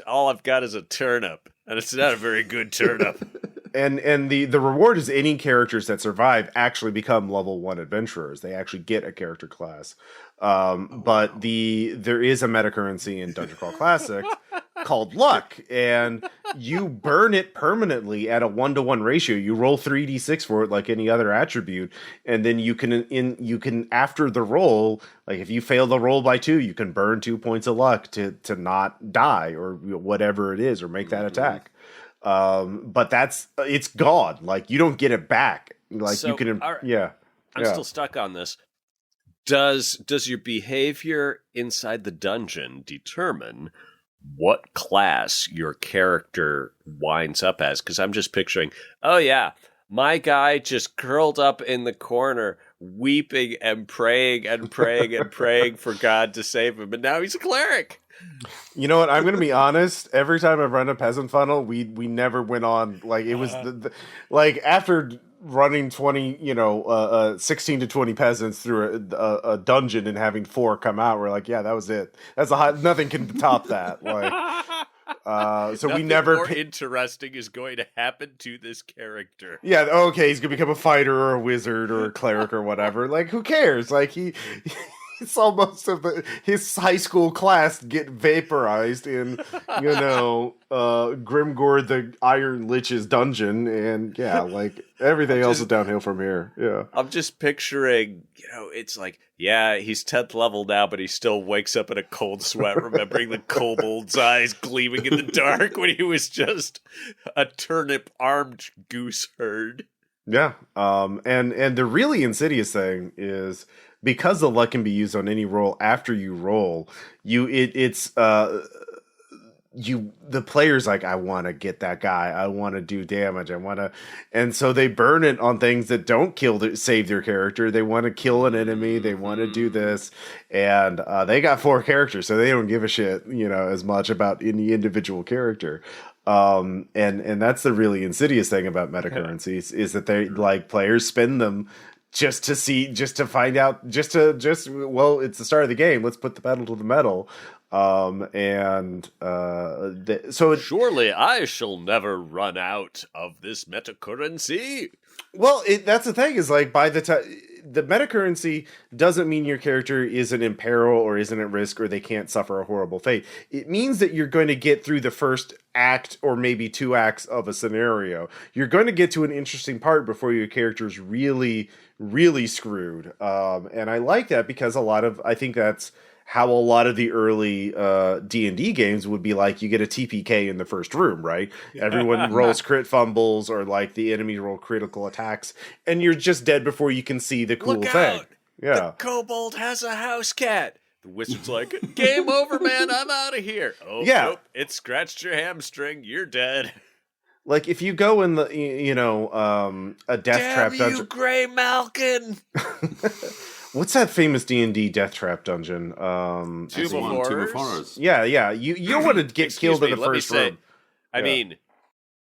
[SPEAKER 3] All I've got is a turnip, and it's not a very good turnip.
[SPEAKER 1] And the reward is any characters that survive actually become level 1 adventurers. They actually get a character class. But there is a meta currency in Dungeon Crawl Classic called luck, and you burn it permanently at a 1-to-1 ratio. You roll 3d6 for it like any other attribute, and then you can after the roll, like if you fail the roll by 2, you can burn 2 points of luck to not die or whatever it is, or make that attack. But it's gone. Like, you don't get it back. Like, so, you can,
[SPEAKER 3] I'm still stuck on this. Does your behavior inside the dungeon determine what class your character winds up as? Because I'm just picturing, oh yeah, my guy just curled up in the corner, weeping and praying and praying and praying for God to save him, and now he's a cleric.
[SPEAKER 1] You know what? I'm going to be honest. Every time I've run a peasant funnel, we never went on. Like, it was like after running 16 to 20 peasants through a dungeon and having 4 come out, we're like, yeah, that was it. That's nothing can top that. Like, so
[SPEAKER 3] nothing
[SPEAKER 1] we never.
[SPEAKER 3] More interesting is going to happen to this character.
[SPEAKER 1] Yeah. Okay. He's going to become a fighter or a wizard or a cleric or whatever. Like, who cares? Like, it's almost his high school class get vaporized in, Grimgor the Iron Lich's dungeon, and like everything else is downhill from here. Yeah,
[SPEAKER 3] I'm just picturing, it's like, yeah, he's 10th level now, but he still wakes up in a cold sweat, remembering the kobold's eyes gleaming in the dark when he was just a turnip-armed goose herd.
[SPEAKER 1] Yeah, and the really insidious thing is, because the luck can be used on any roll after you roll, the player's like, I want to get that guy, I want to do damage, and so they burn it on things that don't save their character. They want to kill an enemy, they want to do this, and they got 4 characters, so they don't give a shit, as much about any individual character. And that's the really insidious thing about meta currencies, is that they, like, players spend them just to find out, well, it's the start of the game, let's put the pedal to the metal. So
[SPEAKER 3] surely I shall never run out of this meta currency.
[SPEAKER 1] Well, that's the thing, is like, by the time the meta currency doesn't mean your character isn't in peril or isn't at risk or they can't suffer a horrible fate. It means that you're going to get through the first act or maybe 2 acts of a scenario. You're going to get to an interesting part before your character's really, really screwed. And I like that, because I think that's how a lot of the early D&D games would be. Like, you get a TPK in the first room, right? Everyone rolls crit fumbles, or like the enemy roll critical attacks, and you're just dead before you can see the cool thing. Yeah,
[SPEAKER 3] the kobold has a house cat. The wizard's like, game over, man, I'm out of here. Oh, yeah. Nope, it scratched your hamstring, you're dead.
[SPEAKER 1] Like, if you go in the, a death trap dungeon.
[SPEAKER 3] You Grey Malkin!
[SPEAKER 1] What's that famous D&D death trap dungeon?
[SPEAKER 3] Tomb of Horrors.
[SPEAKER 1] Yeah. You want to get killed in the first room.
[SPEAKER 3] I mean,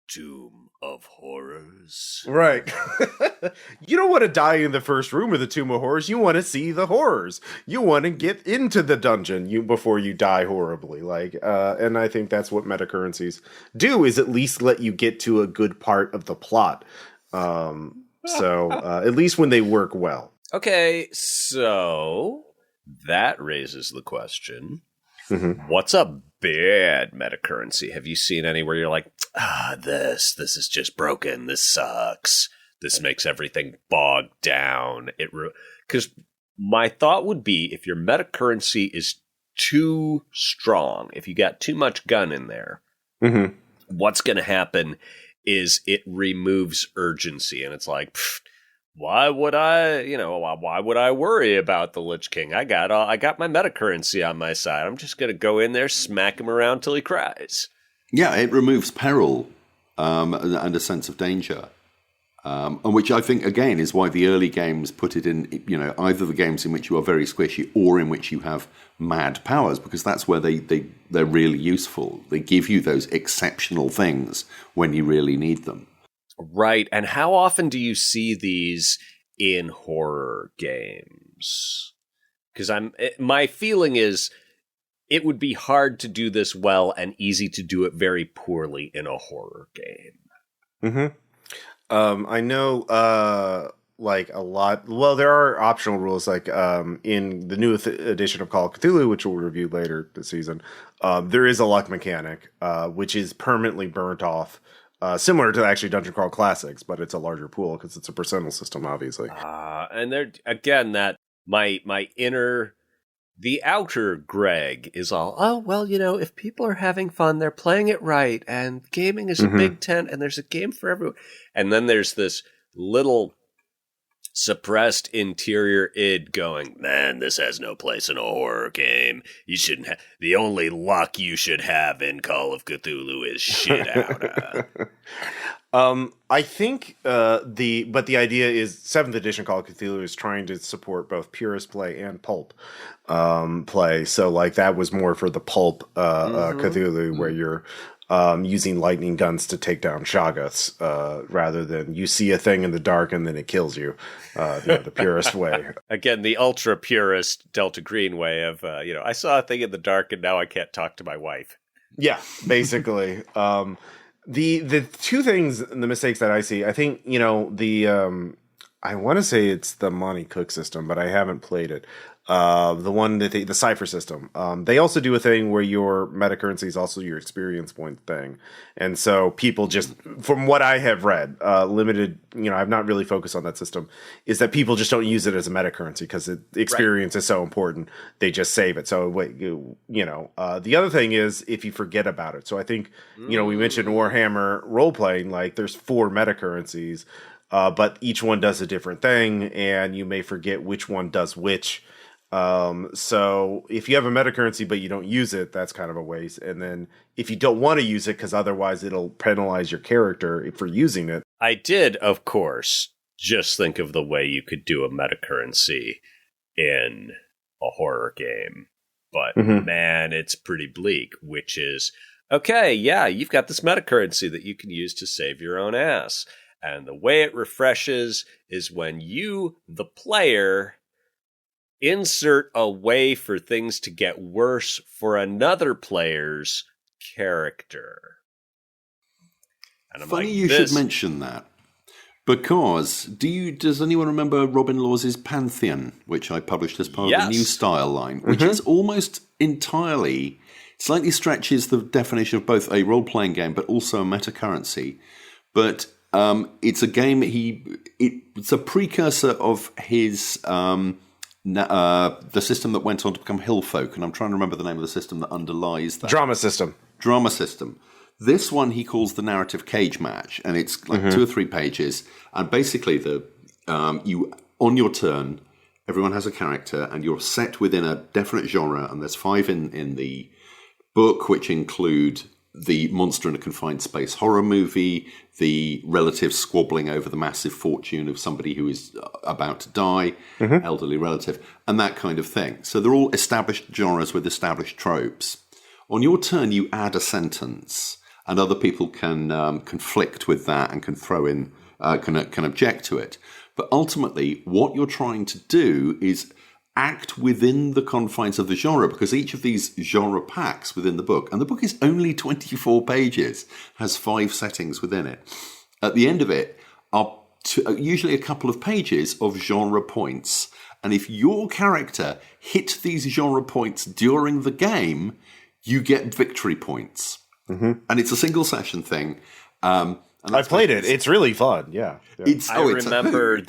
[SPEAKER 3] Tomb of Horrors.
[SPEAKER 1] Right. You don't want to die in the first room of the Tomb of Horrors. You want to see the horrors. You want to get into the dungeon before you die horribly. And I think that's what metacurrencies do, is at least let you get to a good part of the plot. At least when they work well.
[SPEAKER 3] Okay, so that raises the question. What's a bad metacurrency? Have you seen any where you're like, this is just broken. This sucks. This makes everything bogged down. Because my thought would be, if your metacurrency is too strong, if you got too much gun in there, what's going to happen is it removes urgency. And it's like, why would I worry about the Lich King? I got my metacurrency on my side. I'm just going to go in there, smack him around till he cries.
[SPEAKER 2] Yeah, it removes peril and a sense of danger. And which I think, again, is why the early games put it in, either the games in which you are very squishy or in which you have mad powers, because that's where they're really useful. They give you those exceptional things when you really need them.
[SPEAKER 3] Right. And how often do you see these in horror games? Because my feeling is it would be hard to do this well and easy to do it very poorly in a horror game.
[SPEAKER 1] I know, a lot. Well, there are optional rules, in the new edition of Call of Cthulhu, which we'll review later this season. There is a luck mechanic, which is permanently burnt off. Similar to actually Dungeon Crawl Classics, but it's a larger pool because it's a percentile system, obviously.
[SPEAKER 3] And there again, that my inner, the outer Greg is all, oh well, if people are having fun, they're playing it right, and gaming is a big tent, and there's a game for everyone. And then there's this little suppressed interior id going, man, this has no place in a horror game. You shouldn't have. The only luck you should have in Call of Cthulhu is shit out.
[SPEAKER 1] I think the idea is 7th edition Call of Cthulhu is trying to support both purist play and pulp play. So that was more for the pulp Cthulhu, where you're using lightning guns to take down shoggoths rather than you see a thing in the dark and then it kills you, the purist way. Again,
[SPEAKER 3] the ultra purist Delta Green way of, I saw a thing in the dark and now I can't talk to my wife.
[SPEAKER 1] Yeah, basically. The two things, the mistakes that I see, I think, I want to say it's the Monty Cook system, but I haven't played it. The one that the Cypher system. They also do a thing where your metacurrency is also your experience point thing. And so people just, from what I have read, limited, I've not really focused on that system, is that people just don't use it as a metacurrency because experience is so important. They just save it. So the other thing is if you forget about it. So I think, we mentioned Warhammer role-playing, there's 4 metacurrencies, but each one does a different thing and you may forget which one does which. So if you have a metacurrency but you don't use it, that's kind of a waste. And then if you don't want to use it because otherwise it'll penalize your character for using it.
[SPEAKER 3] I did, of course, just think of the way you could do a metacurrency in a horror game. But man, it's pretty bleak, which is, okay, yeah, you've got this metacurrency that you can use to save your own ass. And the way it refreshes is when you, the player, insert a way for things to get worse for another player's character. And I'm
[SPEAKER 2] Funny you should mention that. Because, does anyone remember Robin Laws's Pantheon, which I published as part of the New Style line, which is almost entirely, slightly stretches the definition of both a role-playing game but also a metacurrency. But it's a game, it's a precursor of his... the system that went on to become Hillfolk, and I'm trying to remember the name of the system that underlies that.
[SPEAKER 1] Drama system.
[SPEAKER 2] This one he calls the narrative cage match, and it's 2 or 3 pages. And basically, you on your turn, everyone has a character, and you're set within a definite genre. And there's 5 in the book, which include the monster in a confined space horror movie, the relative squabbling over the massive fortune of somebody who is about to die, elderly relative, and that kind of thing. So they're all established genres with established tropes. On your turn, you add a sentence, and other people can conflict with that and can throw in, can object to it. But ultimately, what you're trying to do is act within the confines of the genre, because each of these genre packs within the book, and the book is only 24 pages, has 5 settings within it. At the end of it are usually a couple of pages of genre points. And if your character hit these genre points during the game, you get victory points. Mm-hmm. And it's a single session thing.
[SPEAKER 1] I've played it. It's really fun. Yeah.
[SPEAKER 3] I remember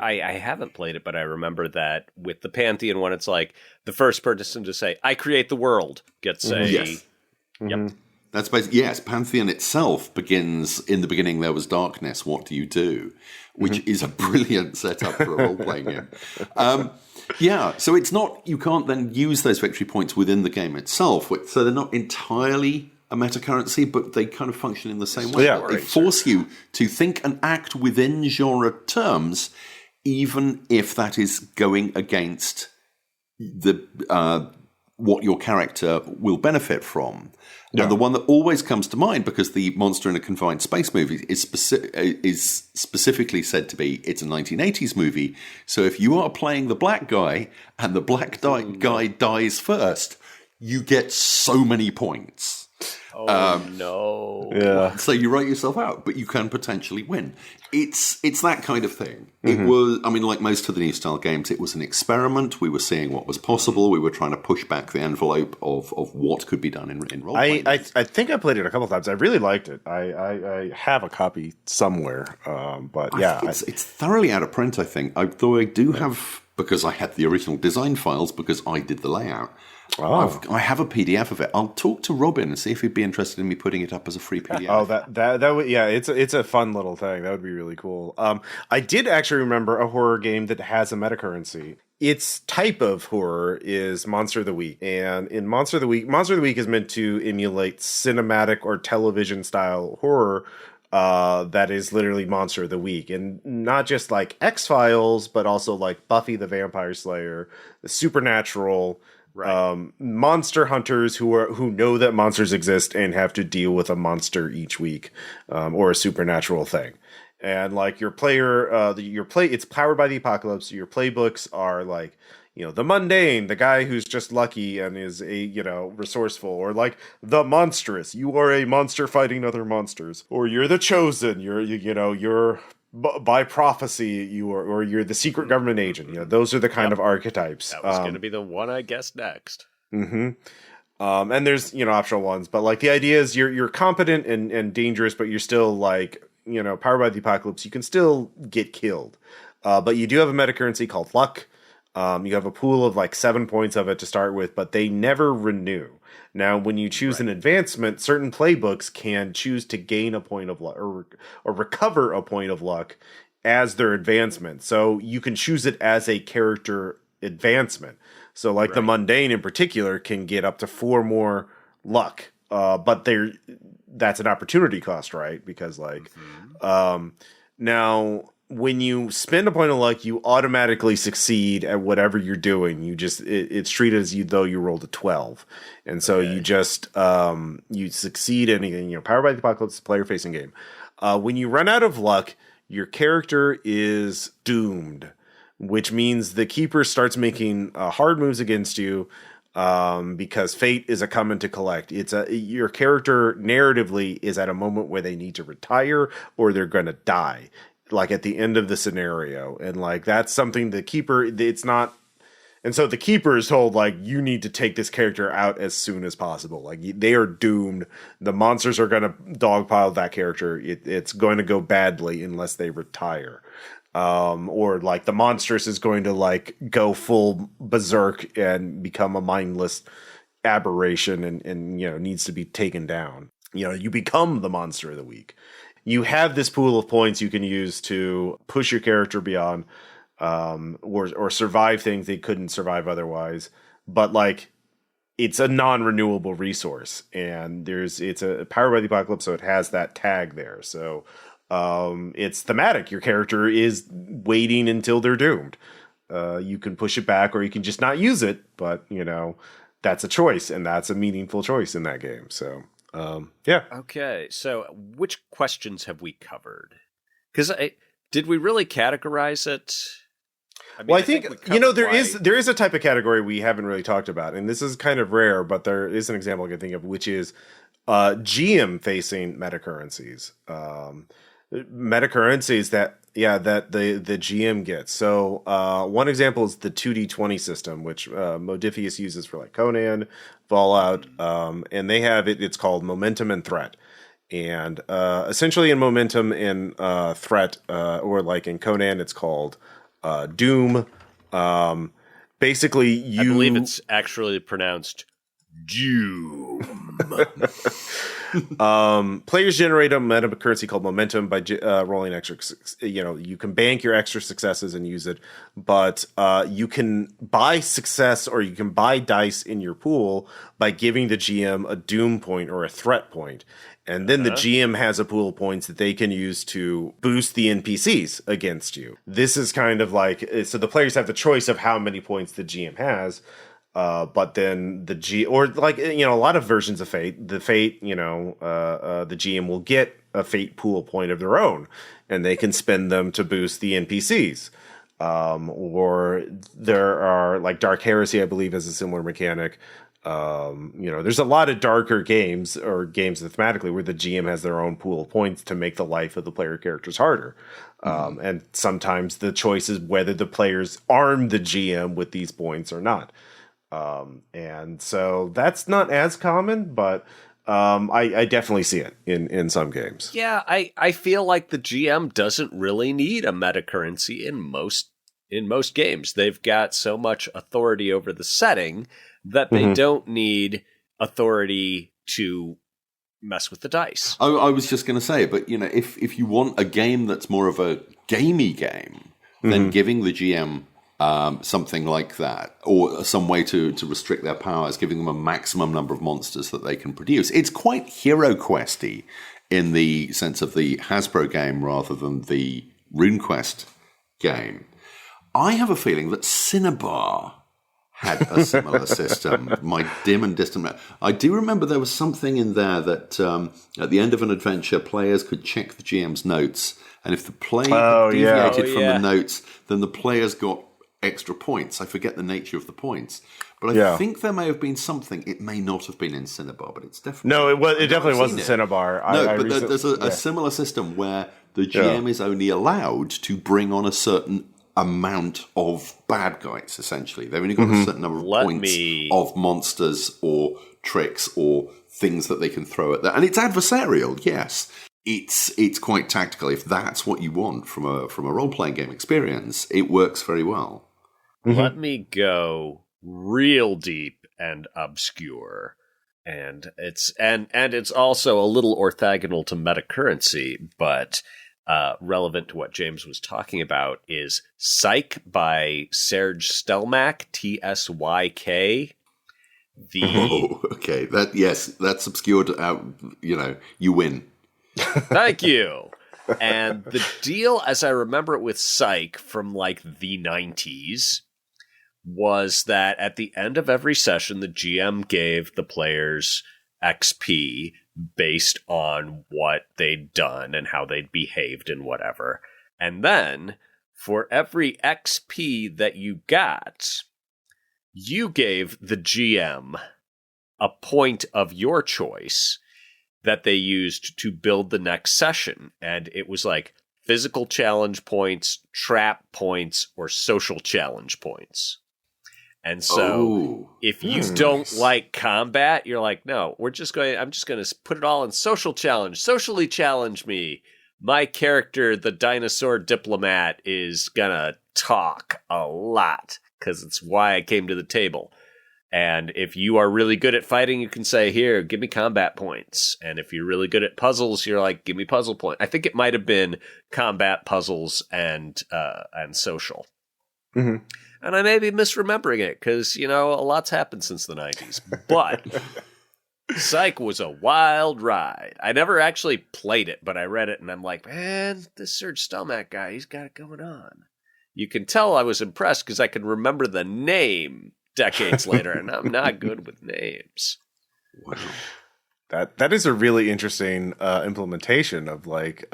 [SPEAKER 3] I haven't played it, but I remember that with the Pantheon one, it's like the first person to say, I create the world, gets a...
[SPEAKER 2] Yes.
[SPEAKER 3] Yep.
[SPEAKER 2] That's basically, yes, Pantheon itself begins, in the beginning there was darkness, what do you do? Which is a brilliant setup for a role-playing game. So it's not, you can't then use those victory points within the game itself, so they're not entirely a meta currency, but they kind of function in the same way.
[SPEAKER 1] Yeah,
[SPEAKER 2] they force you to think and act within genre terms, even if that is going against the what your character will benefit from. Yeah. Now, the one that always comes to mind, because the Monster in a Confined Space movie is specifically said to be, it's a 1980s movie, so if you are playing the black guy and the black guy dies first, you get so many points.
[SPEAKER 3] Oh, no.
[SPEAKER 1] Yeah.
[SPEAKER 2] So you write yourself out, but you can potentially win. It's that kind of thing. It was, I mean, like most of the new style games, it was an experiment. We were seeing what was possible. We were trying to push back the envelope of what could be done in role-playing.
[SPEAKER 1] I think I played it a couple of times. I really liked it. I have a copy somewhere, but yeah.
[SPEAKER 2] It's thoroughly out of print, I think. Though I do have, because I had the original design files, because I did the layout.
[SPEAKER 1] Oh.
[SPEAKER 2] I have a PDF of it. I'll talk to Robin and see if he'd be interested in me putting it up as a free PDF.
[SPEAKER 1] Oh, that would, yeah, it's a fun little thing. That would be really cool. I did actually remember a horror game that has a meta currency. Its type of horror is Monster of the Week, and in Monster of the Week is meant to emulate cinematic or television style horror. That is literally Monster of the Week, and not just like X-Files, but also like Buffy the Vampire Slayer, the Supernatural. Right. Monster hunters who know that monsters exist and have to deal with a monster each week, or a supernatural thing. And like your it's powered by the apocalypse. Your playbooks are like, the mundane, the guy who's just lucky and is resourceful, or like the monstrous. You are a monster fighting other monsters, or you're the chosen. You're by prophecy, you're the secret government agent. Those are the kind of archetypes.
[SPEAKER 3] That was going to be the one I guessed next.
[SPEAKER 1] Mm-hmm. And there's optional ones, but like the idea is you're competent and dangerous, but you're still like powered by the apocalypse. You can still get killed, but you do have a meta currency called luck. You have a pool of like 7 points of it to start with, but they never renew. Now, when you choose an advancement, certain playbooks can choose to gain a point of luck or recover a point of luck as their advancement. So you can choose it as a character advancement. So like the mundane in particular can get up to 4 more luck. But that's an opportunity cost, right? Because like now when you spend a point of luck, you automatically succeed at whatever you're doing. You just it's treated as though you rolled a 12, and so you just you succeed at anything. Powered by the Apocalypse, player facing game. When you run out of luck, your character is doomed, which means the keeper starts making hard moves against you. Because fate is a coming to collect. Your character narratively is at a moment where they need to retire or they're going to die. Like at the end of the scenario, and like that's something the keeper, it's not, and so the keeper is told like you need to take this character out as soon as possible. Like they are doomed. The monsters are going to dogpile that character. It's going to go badly unless they retire, or like the monstrous is going to like go full berserk and become a mindless aberration, and needs to be taken down. You become the monster of the week. You have this pool of points you can use to push your character beyond, or survive things they couldn't survive otherwise. But like, it's a non-renewable resource, and it's a powered by the apocalypse, so it has that tag there. So it's thematic. Your character is waiting until they're doomed. You can push it back, or you can just not use it. But that's a choice, and that's a meaningful choice in that game. So. Yeah.
[SPEAKER 3] Okay, so which questions have we covered? Because did we really categorize it? I mean,
[SPEAKER 1] Well, I think
[SPEAKER 3] we covered
[SPEAKER 1] there is a type of category we haven't really talked about, and this is kind of rare, but there is an example I can think of, which is GM facing metacurrencies. Metacurrencies that the GM gets. So one example is the 2D20 system, which Modifius uses for like Conan, Fallout, and they have it. It's called Momentum and Threat. And essentially in Momentum and Threat, or like in Conan, it's called Doom. Basically,
[SPEAKER 3] I believe it's actually pronounced Doom.
[SPEAKER 1] Players generate a meta currency called Momentum by rolling extra. You can bank your extra successes and use it, but you can buy success or you can buy dice in your pool by giving the GM a Doom point or a Threat point. And then the GM has a pool of points that they can use to boost the NPCs against you. This is kind of like, so the players have the choice of how many points the GM has. But then or like, a lot of versions of Fate, the GM will get a Fate pool point of their own and they can spend them to boost the NPCs. Or there are like Dark Heresy, I believe, has a similar mechanic. There's a lot of darker games or games thematically where the GM has their own pool of points to make the life of the player characters harder. And sometimes the choice is whether the players arm the GM with these points or not. And so that's not as common, but I definitely see it in some games.
[SPEAKER 3] Yeah, I feel like the GM doesn't really need a meta currency in most games. They've got so much authority over the setting that they don't need authority to mess with the dice.
[SPEAKER 2] I was just going to say, but if you want a game that's more of a gamey game, then giving the GM something like that, or some way to restrict their powers, giving them a maximum number of monsters that they can produce. It's quite Hero Questy in the sense of the Hasbro game rather than the RuneQuest game. I have a feeling that Cinnabar had a similar system. My dim and distant I do remember there was something in there that at the end of an adventure, players could check the GM's notes, and if the player deviated from the notes, then the players got extra points. I forget the nature of the points, but I think there may have been something. It may not have been in Cinnabar, but it's definitely
[SPEAKER 1] it definitely wasn't Cinnabar.
[SPEAKER 2] There's a similar system where the GM is only allowed to bring on a certain amount of bad guys. Essentially, they've only got a certain number of points of monsters or tricks or things that they can throw at that, and it's adversarial. Yes. It's quite tactical. If that's what you want from a role-playing game experience, it works very well.
[SPEAKER 3] Let me go real deep and obscure. And it's also a little orthogonal to metacurrency, but relevant to what James was talking about is Psych by Serge Stelmach, Tsyk.
[SPEAKER 2] Okay. That's obscured out. You win.
[SPEAKER 3] Thank you. And the deal, as I remember it with Psych from like the 90s, was that at the end of every session, the GM gave the players XP based on what they'd done and how they'd behaved and whatever. And then, for every XP that you got, you gave the GM a point of your choice that they used to build the next session. And it was like physical challenge points, trap points, or social challenge points. And so if you don't like combat, you're like, no, I'm just going to put it all in social challenge. Socially challenge me. My character, the dinosaur diplomat, is going to talk a lot because it's why I came to the table. And if you are really good at fighting, you can say, here, give me combat points. And if you're really good at puzzles, you're like, give me puzzle points. I think it might have been combat, puzzles, and social.
[SPEAKER 1] Mm-hmm.
[SPEAKER 3] And I may be misremembering it because, a lot's happened since the 90s. But Psych was a wild ride. I never actually played it, but I read it and I'm like, man, this Serge Stelmach guy, he's got it going on. You can tell I was impressed because I can remember the name decades later, and I'm not good with names.
[SPEAKER 2] Wow.
[SPEAKER 1] That is a really interesting implementation of like.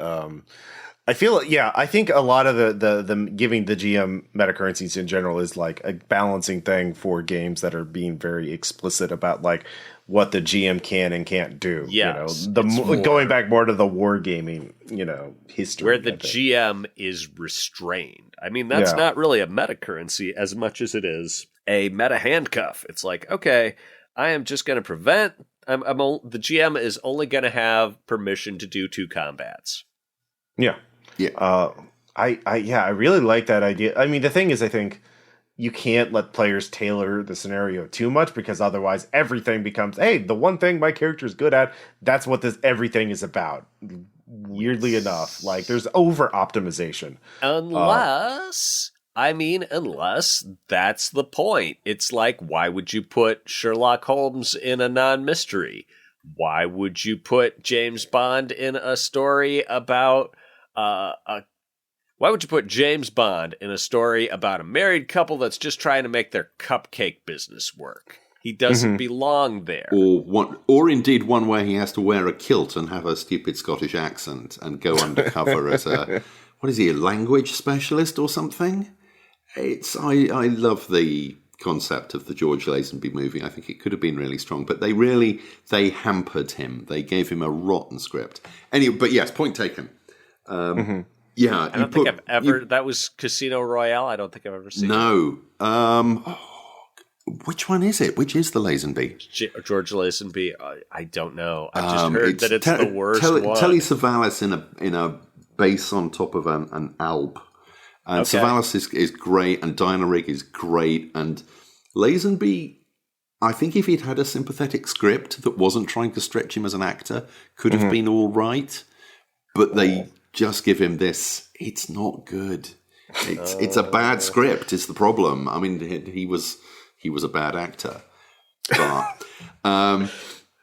[SPEAKER 1] I feel, yeah, I think a lot of the giving the GM meta currencies in general is like a balancing thing for games that are being very explicit about like what the GM can and can't do.
[SPEAKER 3] Yes,
[SPEAKER 1] going back more to the wargaming, history.
[SPEAKER 3] Where the GM is restrained. I mean, that's not really a meta currency as much as it is a meta handcuff. It's like, okay, I am just going to prevent. The GM is only going to have permission to do 2 combats.
[SPEAKER 1] Yeah. Yeah. I really like that idea. I mean, the thing is, I think you can't let players tailor the scenario too much because otherwise everything becomes, hey, the one thing my character is good at, that's what this everything is about. Weirdly enough, like there's over optimization.
[SPEAKER 3] Unless that's the point. It's like, why would you put Sherlock Holmes in a non-mystery? Why would you put James Bond in a story about why would you put James Bond in a story about a married couple that's just trying to make their cupcake business work? He doesn't belong there.
[SPEAKER 2] Or indeed one where he has to wear a kilt and have a stupid Scottish accent and go undercover as a language specialist or something? I love the concept of the George Lazenby movie. I think it could have been really strong, but they hampered him. They gave him a rotten script. Anyway, but yes, point taken. Yeah,
[SPEAKER 3] I don't think I've ever. That was Casino Royale. I don't think I've ever seen.
[SPEAKER 2] No. Which one is it? Which is the Lazenby?
[SPEAKER 3] George Lazenby. I don't know. I just heard that it's the worst one.
[SPEAKER 2] Telly Savalas in a base on top of an Alp. And Savalas is great, and Dinah Rigg is great, and Lazenby, I think if he'd had a sympathetic script that wasn't trying to stretch him as an actor, could have been all right. But they just give him this. It's not good. It's a bad script. Is the problem. I mean, he was a bad actor, but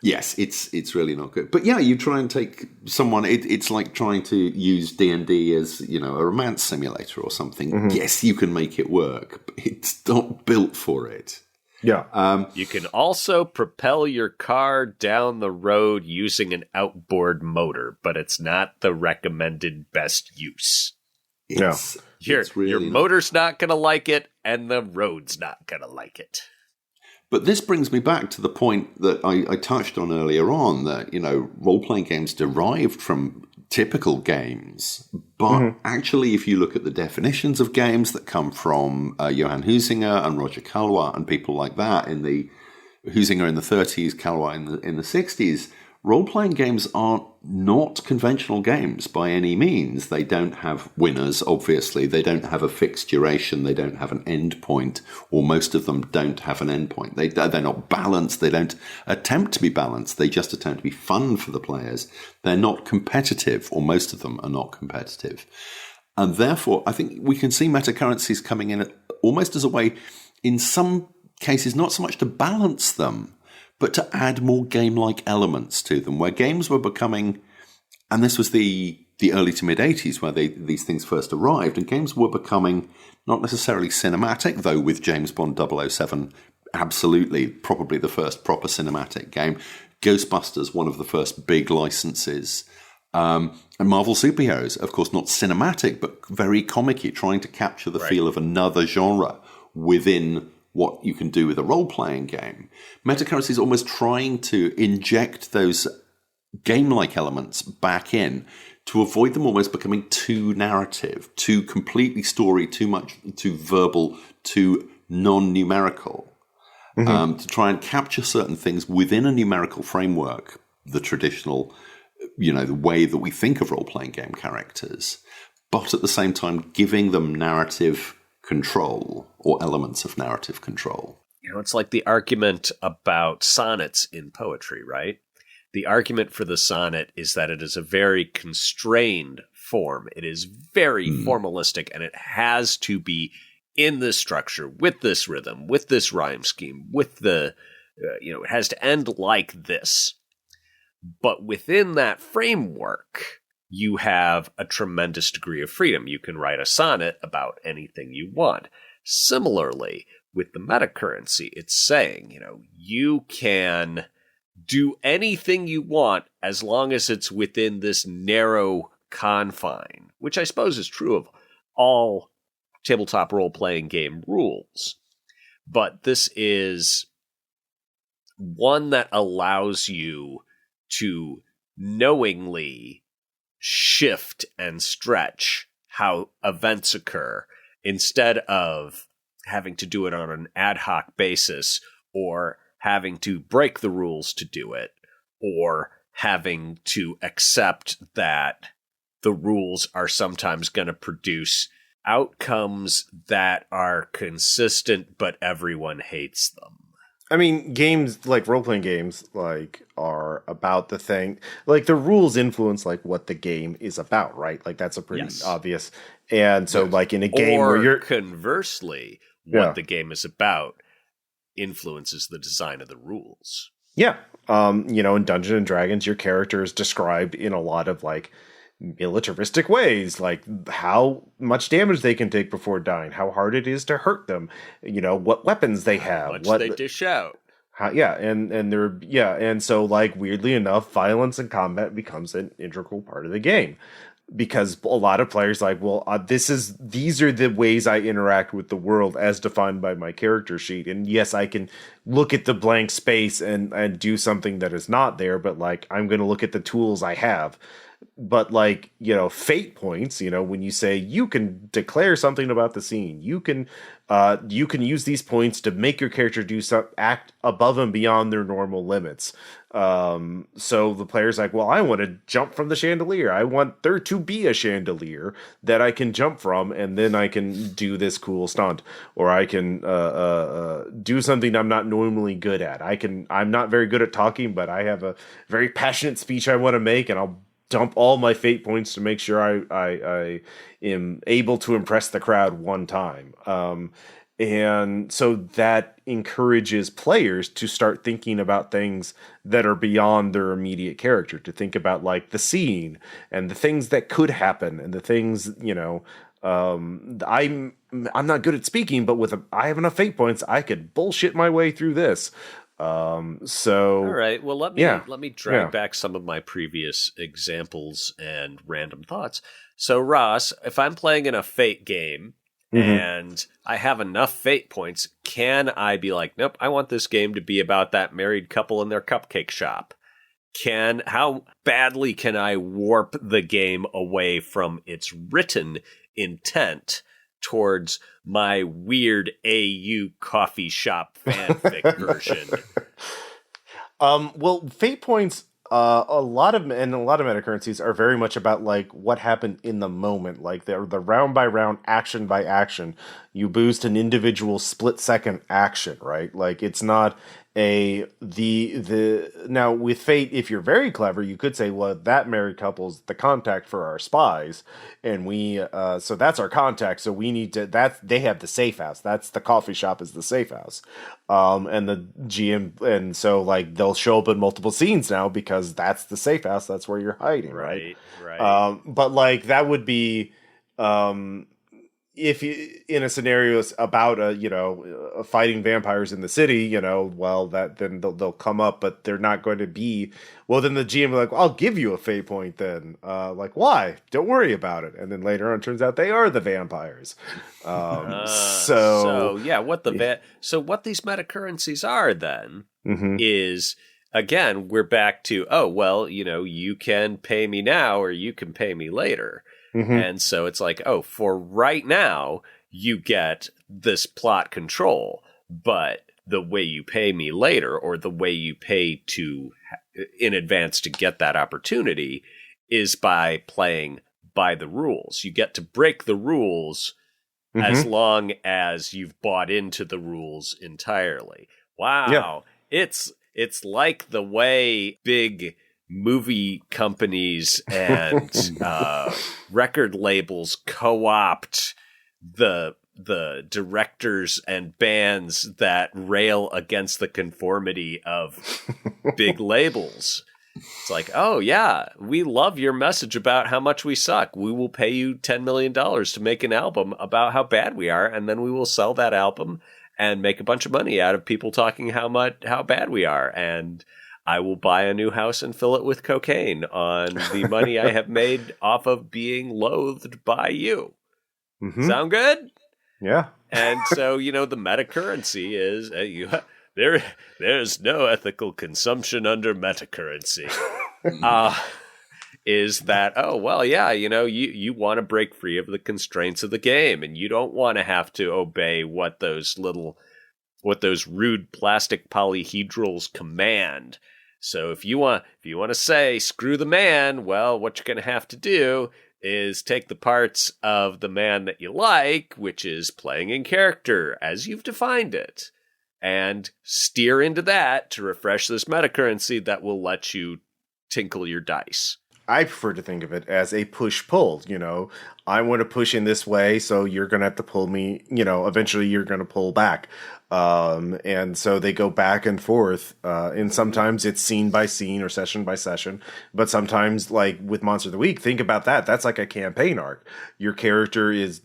[SPEAKER 2] yes, it's really not good. But yeah, you try and take someone. It's like trying to use D&D as a romance simulator or something. Yes, you can make it work, but it's not built for it.
[SPEAKER 1] Yeah.
[SPEAKER 3] You can also propel your car down the road using an outboard motor, but it's not the recommended best use. Your motor's not going to like it, and the road's not going to like it.
[SPEAKER 2] But this brings me back to the point that I touched on earlier on, that, role-playing games derived from typical games. But actually, if you look at the definitions of games that come from Johan Huizinga and Roger Caillois and people like that, Huizinga in the 30s, Caillois in the 60s, role-playing games are not conventional games by any means. They don't have winners, obviously. They don't have a fixed duration. They don't have an end point, or most of them don't have an end point. They're not balanced. They don't attempt to be balanced. They just attempt to be fun for the players. They're not competitive, or most of them are not competitive. And therefore, I think we can see meta currencies coming in almost as a way, in some cases, not so much to balance them, but to add more game-like elements to them, where games were becoming, and this was the early to mid-'80s where these things first arrived, and games were becoming not necessarily cinematic, though with James Bond 007, absolutely, probably the first proper cinematic game. Ghostbusters, one of the first big licenses. And Marvel superheroes, of course, not cinematic, but very comic-y, trying to capture the feel of another genre within what you can do with a role-playing game. Metacurrency is almost trying to inject those game-like elements back in to avoid them almost becoming too narrative, too completely story, too verbal, too non-numerical. To try and capture certain things within a numerical framework, the traditional, the way that we think of role-playing game characters, but at the same time giving them narrative control or elements of narrative control.
[SPEAKER 3] It's like the argument about sonnets in poetry, right? The argument for the sonnet is that it is a very constrained form. It is very formalistic, and it has to be in this structure, with this rhythm, with this rhyme scheme, with the, it has to end like this. But within that framework, you have a tremendous degree of freedom. You can write a sonnet about anything you want. Similarly, with the meta currency, it's saying, you can do anything you want as long as it's within this narrow confine, which I suppose is true of all tabletop role-playing game rules. But this is one that allows you to knowingly shift and stretch how events occur instead of having to do it on an ad hoc basis or having to break the rules to do it or having to accept that the rules are sometimes going to produce outcomes that are consistent, but everyone hates them.
[SPEAKER 1] I mean, games like role-playing games like are about the thing, like the rules influence like what the game is about, right? Like that's a pretty obvious. And so like in a game
[SPEAKER 3] or
[SPEAKER 1] where you're
[SPEAKER 3] conversely, what the game is about influences the design of the rules.
[SPEAKER 1] Yeah. You know, in Dungeons and Dragons, your character is described in a lot of like militaristic ways, like how much damage they can take before dying, how hard it is to hurt them, you know, what weapons they have,
[SPEAKER 3] Much
[SPEAKER 1] what
[SPEAKER 3] they dish out.
[SPEAKER 1] And so like weirdly enough, violence and combat becomes an integral part of the game. Because a lot of players like, well, these are the ways I interact with the world as defined by my character sheet. And yes, I can look at the blank space and do something that is not there, but like I'm going to look at the tools I have. But like, you know, fate points, you know, when you say you can declare something about the scene, you can use these points to make your character act above and beyond their normal limits. So the player's like, well, I want to jump from the chandelier. I want there to be a chandelier that I can jump from, and then I can do this cool stunt, or I can do something I'm not normally good at. I'm not very good at talking, but I have a very passionate speech I want to make, and I'll dump all my fate points to make sure I am able to impress the crowd one time. And so that encourages players to start thinking about things that are beyond their immediate character, to think about like the scene and the things that could happen and the things, you know, I'm not good at speaking, but I have enough fate points, I could bullshit my way through this. So
[SPEAKER 3] all right, well let me drag back some of my previous examples and random thoughts. So Ross, if I'm playing in a fate game and I have enough fate points, can I be like, nope, I want this game to be about that married couple in their cupcake shop? How badly can I warp the game away from its written intent towards my weird AU coffee shop fanfic version?
[SPEAKER 1] Well, fate points, a lot of meta currencies are very much about like what happened in the moment, like the round by round, action by action. You boost an individual split second action, right? Like it's not now with fate, if you're very clever, you could say, well, that married couple's the contact for our spies, and so that's our contact, so we need to, they have the safe house, that's the coffee shop is the safe house, and the GM, and so like they'll show up in multiple scenes now because that's the safe house, that's where you're hiding, right? But like that would be if you in a scenario about fighting vampires in the city, you know, well, that then they'll come up, but they're not going to be. Well, then the GM will like, well, I'll give you a fate point then. Like, why? Don't worry about it. And then later on, it turns out they are the vampires.
[SPEAKER 3] So what these meta currencies are then is, again, we're back to, oh, well, you know, you can pay me now or you can pay me later. And so it's like, oh, for right now, you get this plot control, but the way you pay me later, or the way you pay in advance to get that opportunity, is by playing by the rules. You get to break the rules as long as you've bought into the rules entirely. Wow. Yeah. It's like the way big movie companies and record labels co-opt the directors and bands that rail against the conformity of big labels. It's like, oh yeah, we love your message about how much we suck. We will pay you $10 million to make an album about how bad we are, and then we will sell that album and make a bunch of money out of people talking how bad we are. And I will buy a new house and fill it with cocaine on the money I have made off of being loathed by you.
[SPEAKER 1] Mm-hmm.
[SPEAKER 3] Sound good?
[SPEAKER 1] Yeah.
[SPEAKER 3] And so, the meta currency is there's no ethical consumption under meta currency. Is that, you want to break free of the constraints of the game, and you don't want to have to obey what those rude plastic polyhedrals command. So if you want to say screw the man, well, what you're going to have to do is take the parts of the man that you like, which is playing in character as you've defined it, and steer into that to refresh this meta currency that will let you tinkle your dice.
[SPEAKER 1] I prefer to think of it as a push-pull, I want to push in this way, so you're going to have to pull me, eventually you're going to pull back. And so they go back and forth, and sometimes it's scene by scene or session by session, but sometimes, like with Monster of the Week, think about that. That's like a campaign arc. Your character is,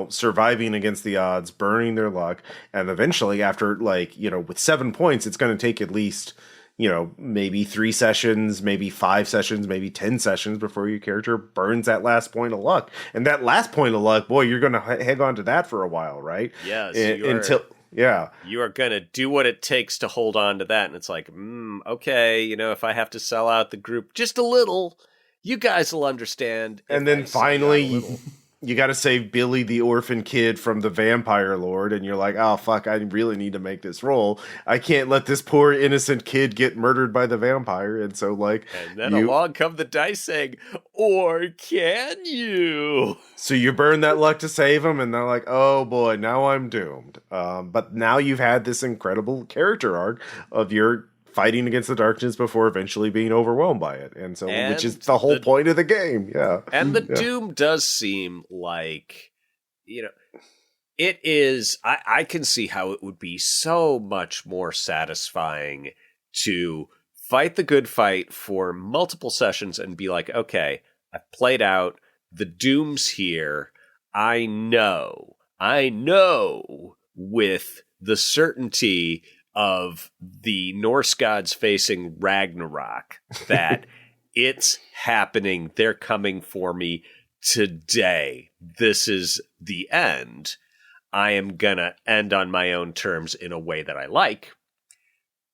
[SPEAKER 1] surviving against the odds, burning their luck, and eventually after, with 7 points, it's going to take at least... maybe 3 sessions, maybe 5 sessions, maybe 10 sessions before your character burns that last point of luck. And that last point of luck, boy, you're going to hang on to that for a while, right?
[SPEAKER 3] Yes. You are going to do what it takes to hold on to that. And it's like, okay, if I have to sell out the group just a little, you guys will understand.
[SPEAKER 1] And then finally... You got to save Billy the orphan kid from the vampire lord, and you're like, oh, fuck, I really need to make this roll. I can't let this poor innocent kid get murdered by the vampire, and so, And
[SPEAKER 3] then along come the dice saying, or can you?
[SPEAKER 1] So you burn that luck to save him, and they're like, oh, boy, now I'm doomed. But now you've had this incredible character arc of your fighting against the darkness before eventually being overwhelmed by it. Which is the whole point of the game. Yeah.
[SPEAKER 3] And the doom does seem like, it is, I can see how it would be so much more satisfying to fight the good fight for multiple sessions and be like, okay, I've played out, the doom's here. I know with the certainty of the Norse gods facing Ragnarok that it's happening. They're coming for me today. This is the end. I am gonna end on my own terms in a way that I like,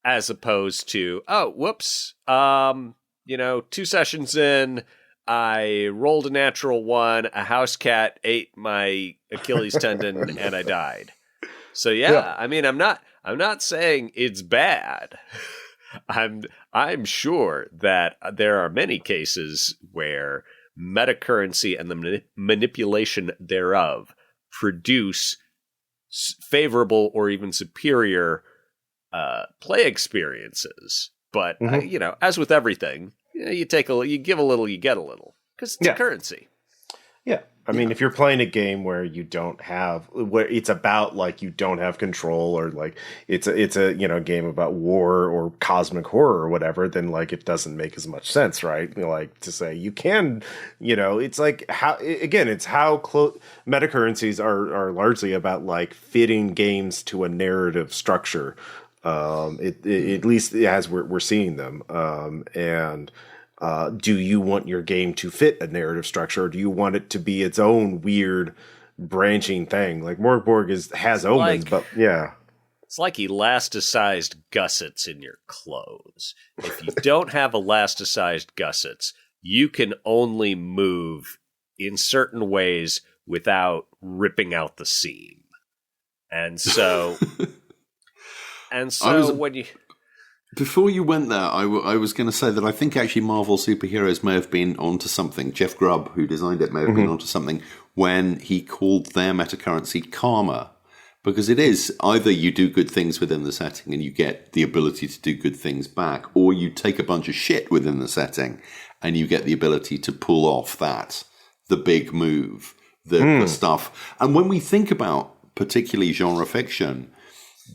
[SPEAKER 3] as opposed to, 2 sessions in, I rolled a natural 1, a house cat ate my Achilles tendon, and I died. So I'm not saying it's bad. I'm sure that there are many cases where meta currency and the manipulation thereof produce favorable or even superior play experiences. But as with everything, you give a little, you get a little, because it's a currency.
[SPEAKER 1] Yeah. I mean, if you're playing a game where you don't have, where it's about you don't have control, or it's a game about war or cosmic horror or whatever, then it doesn't make as much sense, right? To say you can, it's it's how close meta currencies are largely about fitting games to a narrative structure. At least as we're seeing them, and. Do you want your game to fit a narrative structure, or do you want it to be its own weird branching thing? Morgborg has omens, but yeah.
[SPEAKER 3] It's like elasticized gussets in your clothes. If you don't have elasticized gussets, you can only move in certain ways without ripping out the seam. And so... when you...
[SPEAKER 2] Before you went there, I was going to say that I think actually Marvel Superheroes may have been onto something. Jeff Grubb, who designed it, may have been onto something when he called their metacurrency karma. Because it is either you do good things within the setting and you get the ability to do good things back, or you take a bunch of shit within the setting and you get the ability to pull off the big move, the stuff. And when we think about particularly genre fiction,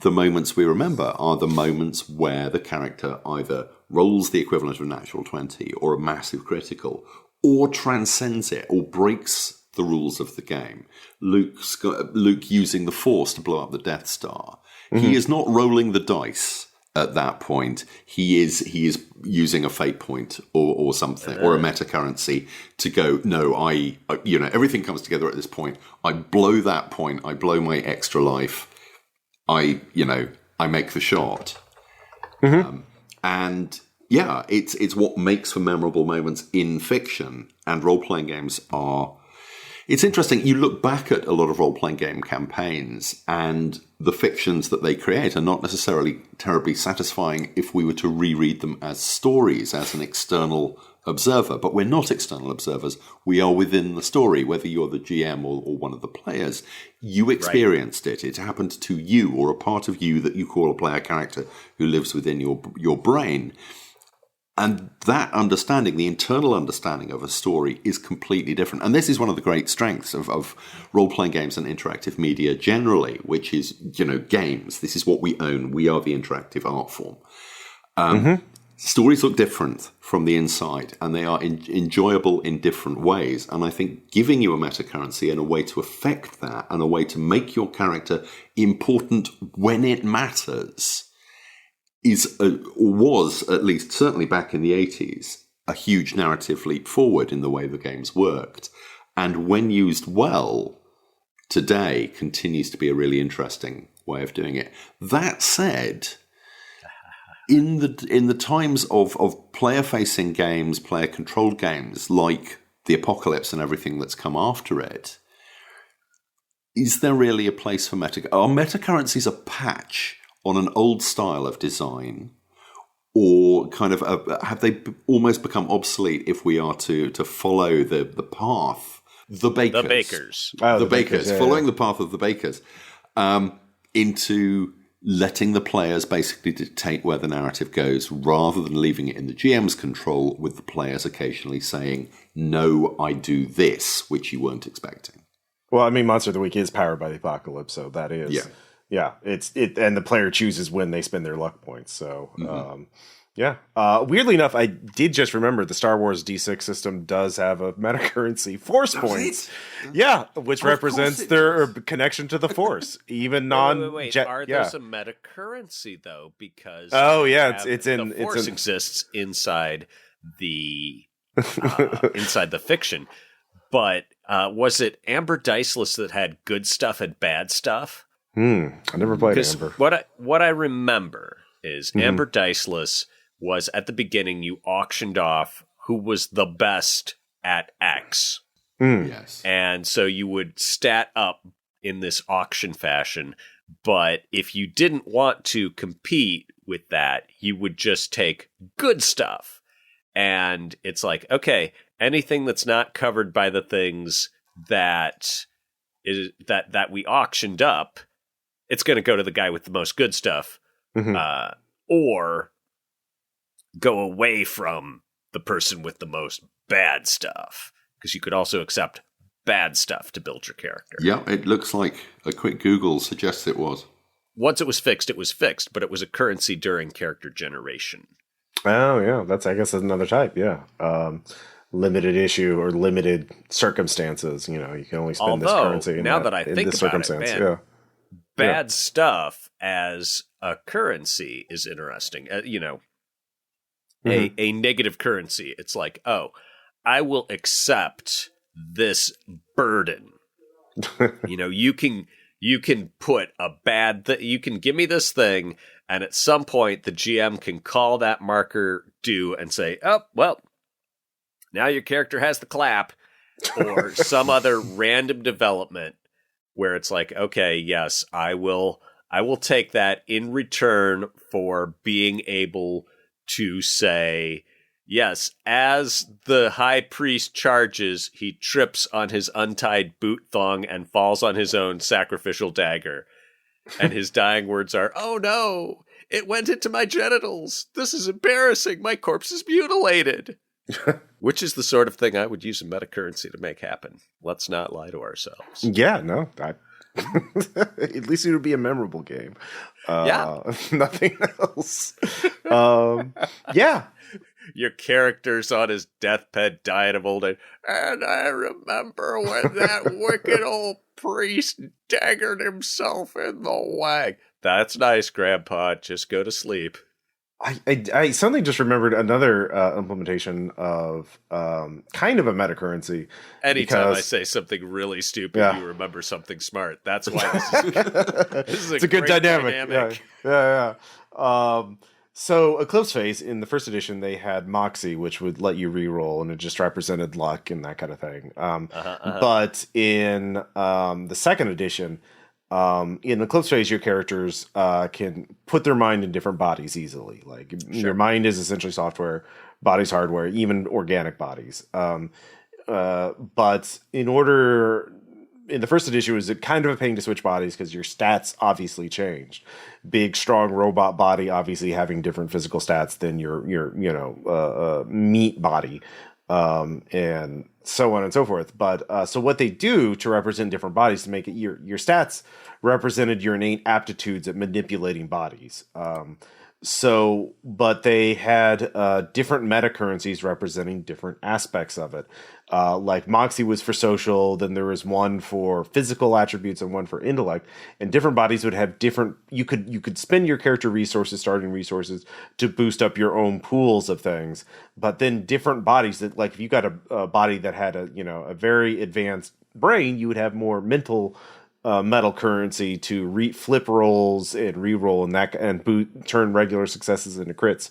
[SPEAKER 2] the moments we remember are the moments where the character either rolls the equivalent of a natural 20 or a massive critical, or transcends it, or breaks the rules of the game. Luke using the Force to blow up the Death Star. He is not rolling the dice at that point. He is using a fate point or something, or a meta currency to go, no, everything comes together at this point. I blow that point. I blow my extra life. I make the shot. And yeah, it's what makes for memorable moments in fiction, and role-playing games are. It's interesting. You look back at a lot of role-playing game campaigns, and the fictions that they create are not necessarily terribly satisfying if we were to reread them as stories, as an external observer. But we're not external observers. We are within the story, whether you're the GM or one of the players. You experienced it. It happened to you, or a part of you that you call a player character who lives within your brain. And that understanding, the internal understanding of a story, is completely different. And this is one of the great strengths of role-playing games and interactive media generally, which is, games. This is what we own. We are the interactive art form. Stories look different from the inside, and they are enjoyable in different ways. And I think giving you a meta currency and a way to affect that, and a way to make your character important when it matters, was, at least certainly back in the 80s, a huge narrative leap forward in the way the games worked. And when used well, today continues to be a really interesting way of doing it. That said, in the times of player-facing games, player-controlled games, like the Apocalypse and everything that's come after it, is there really a place for Are meta currencies a patch on an old style of design, or kind of have they almost become obsolete if we are to follow the path, the bakers, following the path of the bakers, into letting the players basically dictate where the narrative goes, rather than leaving it in the GM's control, with the players occasionally saying, "No, I do this," which you weren't expecting.
[SPEAKER 1] Well, I mean, Monster of the Week is powered by the Apocalypse, so that is.
[SPEAKER 2] Yeah.
[SPEAKER 1] Yeah, and the player chooses when they spend their luck points. So, weirdly enough, I did just remember the Star Wars D6 system does have a meta currency, Force points. Yeah, which represents their connection to the Force, even
[SPEAKER 3] Wait. Are there some meta currency though? Because
[SPEAKER 1] it's in
[SPEAKER 3] the Force exists inside the inside the fiction. But was it Amber Diceless that had good stuff and bad stuff?
[SPEAKER 1] I never played Amber.
[SPEAKER 3] What I remember is Amber Diceless was, at the beginning, you auctioned off who was the best at X.
[SPEAKER 2] Yes.
[SPEAKER 3] And so you would stat up in this auction fashion, but if you didn't want to compete with that, you would just take good stuff. And it's like, okay, anything that's not covered by the things that we auctioned up, it's going to go to the guy with the most good stuff, or go away from the person with the most bad stuff, because you could also accept bad stuff to build your character.
[SPEAKER 2] Yeah, it looks like a quick Google suggests it was.
[SPEAKER 3] Once it was fixed, but it was a currency during character generation.
[SPEAKER 1] Oh, yeah, I guess that's another type, yeah. Limited issue or limited circumstances, you can only spend this currency in this circumstance.
[SPEAKER 3] Man, bad stuff as a currency is interesting. A negative currency. It's like, oh, I will accept this burden. You can put a bad you can give me this thing, and at some point the GM can call that marker due and say, oh, well, now your character has the clap, or some other random development where it's like, okay, yes, I will take that in return for being able to say, yes, as the high priest charges, he trips on his untied boot thong and falls on his own sacrificial dagger. And his dying words are, oh no, it went into my genitals. This is embarrassing. My corpse is mutilated. Which is the sort of thing I would use a meta currency to make happen. Let's not lie to ourselves.
[SPEAKER 1] Yeah, no. At least it would be a memorable game. Nothing else. Yeah.
[SPEAKER 3] Your character's on his deathbed dying of old age. And I remember when that wicked old priest daggered himself in the wag. That's nice, Grandpa. Just go to sleep.
[SPEAKER 1] I suddenly just remembered another implementation of kind of a meta currency.
[SPEAKER 3] Anytime I say something really stupid, you remember something smart. That's why this is
[SPEAKER 1] it's a good dynamic. Yeah. So Eclipse Phase, in the first edition, they had Moxie, which would let you reroll, and it just represented luck and that kind of thing. But in the second edition, in Eclipse Phase, your characters can put their mind in different bodies easily. Like your mind is essentially software, body's hardware, even organic bodies. But in the first edition, it was kind of a pain to switch bodies because your stats obviously changed. Big, strong robot body obviously having different physical stats than your meat body, and so on and so forth. But so what they do to represent different bodies to make it your stats represented your innate aptitudes at manipulating bodies. But they had different meta currencies representing different aspects of it. Like Moxie was for social, then there was one for physical attributes and one for intellect. And different bodies would have different. You could spend your character resources, starting resources, to boost up your own pools of things. But then different bodies that, like, if you got a body that had a very advanced brain, you would have more mental metal currency to flip rolls and re-roll and turn regular successes into crits.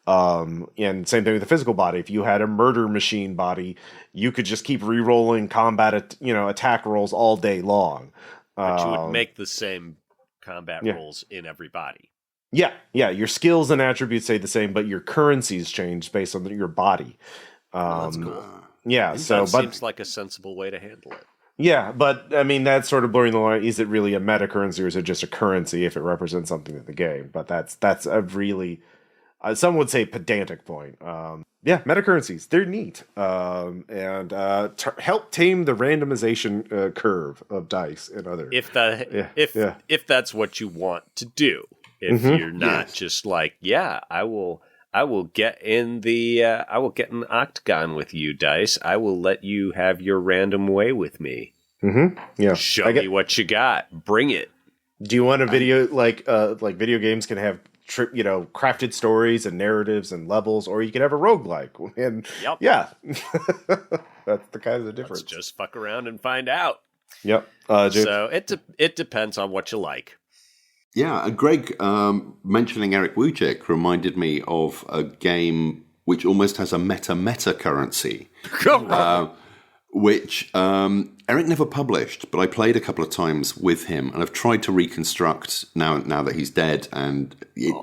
[SPEAKER 1] And same thing with the physical body. If you had a murder machine body, you could just keep re-rolling combat, attack rolls all day long.
[SPEAKER 3] But you would make the same combat rolls in every body.
[SPEAKER 1] Yeah. Your skills and attributes stay the same, but your currencies change based on your body.
[SPEAKER 3] That's cool.
[SPEAKER 1] Yeah,
[SPEAKER 3] that seems like a sensible way to handle it.
[SPEAKER 1] Yeah, but I mean, that's sort of blurring the line. Is it really a meta currency, or is it just a currency if it represents something in the game? But that's a really, some would say, pedantic point. Meta currencies, they're neat, and help tame the randomization curve of dice and other.
[SPEAKER 3] If that's what you want to do, if you're not just like, I will get in the octagon with you, dice. I will let you have your random way with me.
[SPEAKER 1] Yeah.
[SPEAKER 3] Show me what you got. Bring it.
[SPEAKER 1] Do you want a video like video games can have crafted stories and narratives and levels, or you can have a roguelike? And that's the kind of the difference.
[SPEAKER 3] Let's just fuck around and find out.
[SPEAKER 1] Yep.
[SPEAKER 3] So it depends on what you like.
[SPEAKER 2] Yeah, and Greg mentioning Eric Wujcik reminded me of a game which almost has a meta currency, which Eric never published, but I played a couple of times with him, and I've tried to reconstruct now that he's dead, and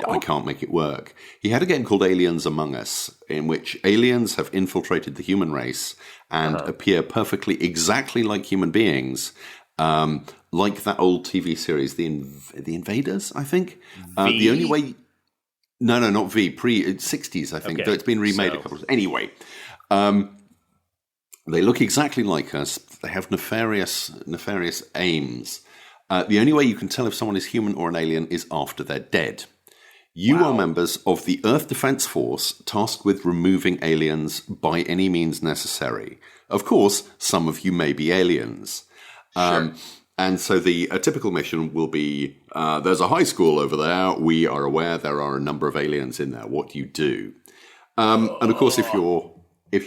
[SPEAKER 2] I can't make it work. He had a game called Aliens Among Us, in which aliens have infiltrated the human race and appear perfectly exactly like human beings. Like that old TV series, The Invaders, I think. The only way... No, not V. Pre-60s, I think.
[SPEAKER 3] Okay.
[SPEAKER 2] Though it's been remade a couple of... Anyway. They look exactly like us. They have nefarious aims. The only way you can tell if someone is human or an alien is after they're dead. You are members of the Earth Defense Force tasked with removing aliens by any means necessary. Of course, some of you may be aliens. Sure. And so a typical mission will be, there's a high school over there. We are aware there are a number of aliens in there. What do you do? And of course, if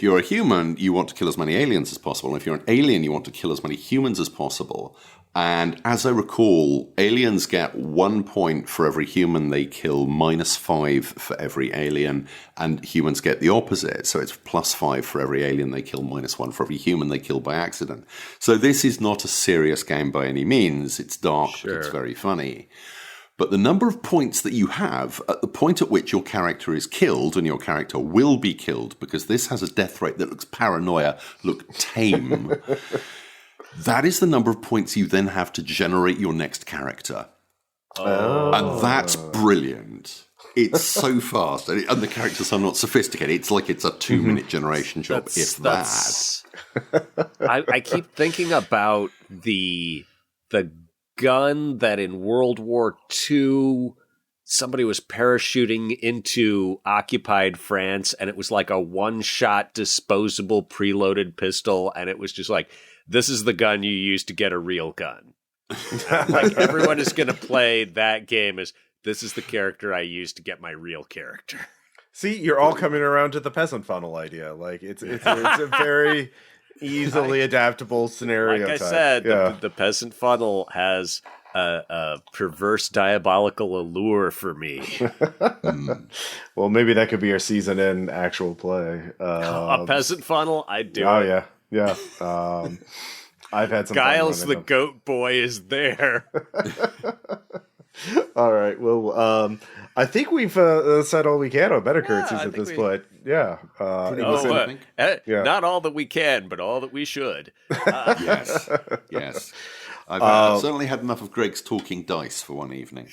[SPEAKER 2] you're a human, you want to kill as many aliens as possible. And if you're an alien, you want to kill as many humans as possible. And as I recall, aliens get 1 point for every human they kill, -5 for every alien, and humans get the opposite. So it's +5 for every alien they kill, -1 for every human they kill by accident. So this is not a serious game by any means. It's dark, but it's very funny. But the number of points that you have at the point at which your character is killed, and your character will be killed, because this has a death rate that looks paranoia, look tame. That is the number of points you then have to generate your next character. And that's brilliant. It's so fast. And the characters are not sophisticated. It's like it's a 2-minute generation job, that.
[SPEAKER 3] I keep thinking about the gun that in World War II somebody was parachuting into occupied France, and it was like a one-shot disposable preloaded pistol, and it was just like, this is the gun you use to get a real gun. Like, everyone is going to play that game as, this is the character I use to get my real character.
[SPEAKER 1] See, you're all coming around to the peasant funnel idea. Like, it's a very easily adaptable scenario.
[SPEAKER 3] Like I
[SPEAKER 1] type.
[SPEAKER 3] said,
[SPEAKER 1] Yeah.
[SPEAKER 3] the peasant funnel has a perverse diabolical allure for me.
[SPEAKER 1] Well, maybe that could be our season in actual play.
[SPEAKER 3] A peasant funnel, I'd do
[SPEAKER 1] Oh
[SPEAKER 3] it.
[SPEAKER 1] yeah. I've had some.
[SPEAKER 3] Giles
[SPEAKER 1] fun
[SPEAKER 3] the
[SPEAKER 1] running
[SPEAKER 3] goat boy is there.
[SPEAKER 1] them. All right. Well, I think we've said all we can on meta currencies
[SPEAKER 3] I
[SPEAKER 1] at
[SPEAKER 3] think
[SPEAKER 1] this point. Yeah.
[SPEAKER 2] Pretty
[SPEAKER 1] It was
[SPEAKER 2] much,
[SPEAKER 1] in-
[SPEAKER 2] I think.
[SPEAKER 1] Yeah.
[SPEAKER 3] Not all that we can, but all that we should.
[SPEAKER 2] Yes. Yes. I've certainly had enough of Greg's talking dice for one evening.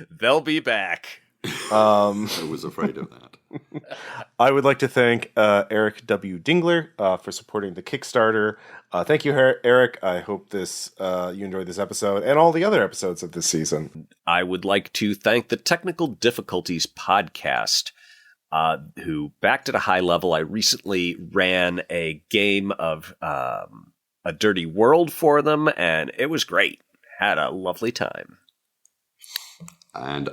[SPEAKER 3] They'll be back.
[SPEAKER 2] I was afraid of that.
[SPEAKER 1] I would like to thank Eric W. Dingler for supporting the Kickstarter. Thank you, Eric. I hope you enjoyed this episode and all the other episodes of this season.
[SPEAKER 3] I would like to thank the Technical Difficulties podcast, who backed at a high level. I recently ran a game of A Dirty World for them, and it was great. Had a lovely time.
[SPEAKER 2] And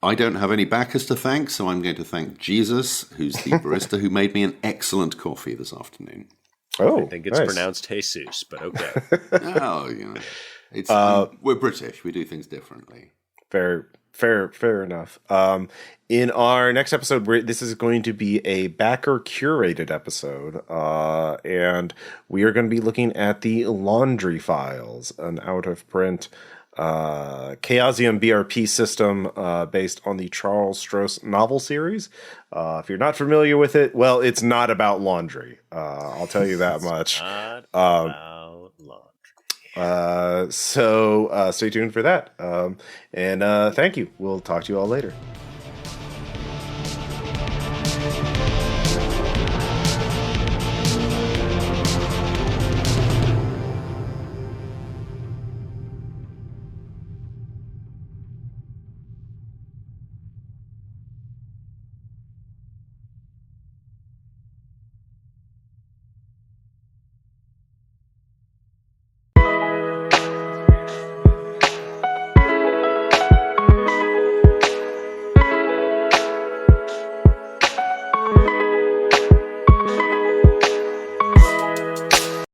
[SPEAKER 2] I don't have any backers to thank, so I'm going to thank Jesus, who's the barista who made me an excellent coffee this afternoon.
[SPEAKER 1] Oh,
[SPEAKER 3] I think it's
[SPEAKER 1] nice.
[SPEAKER 3] pronounced Jesus, but okay.
[SPEAKER 2] Oh, you know, it's we're British. We do things differently.
[SPEAKER 1] Fair enough. In our next episode, this is going to be a backer curated episode, and we are going to be looking at the Laundry Files, an out of print Chaosium BRP system based on the Charles Stross novel series. If you're not familiar with it, well, it's not about laundry. I'll tell you that much.
[SPEAKER 3] Not about laundry.
[SPEAKER 1] So stay tuned for that. And thank you. We'll talk to you all later.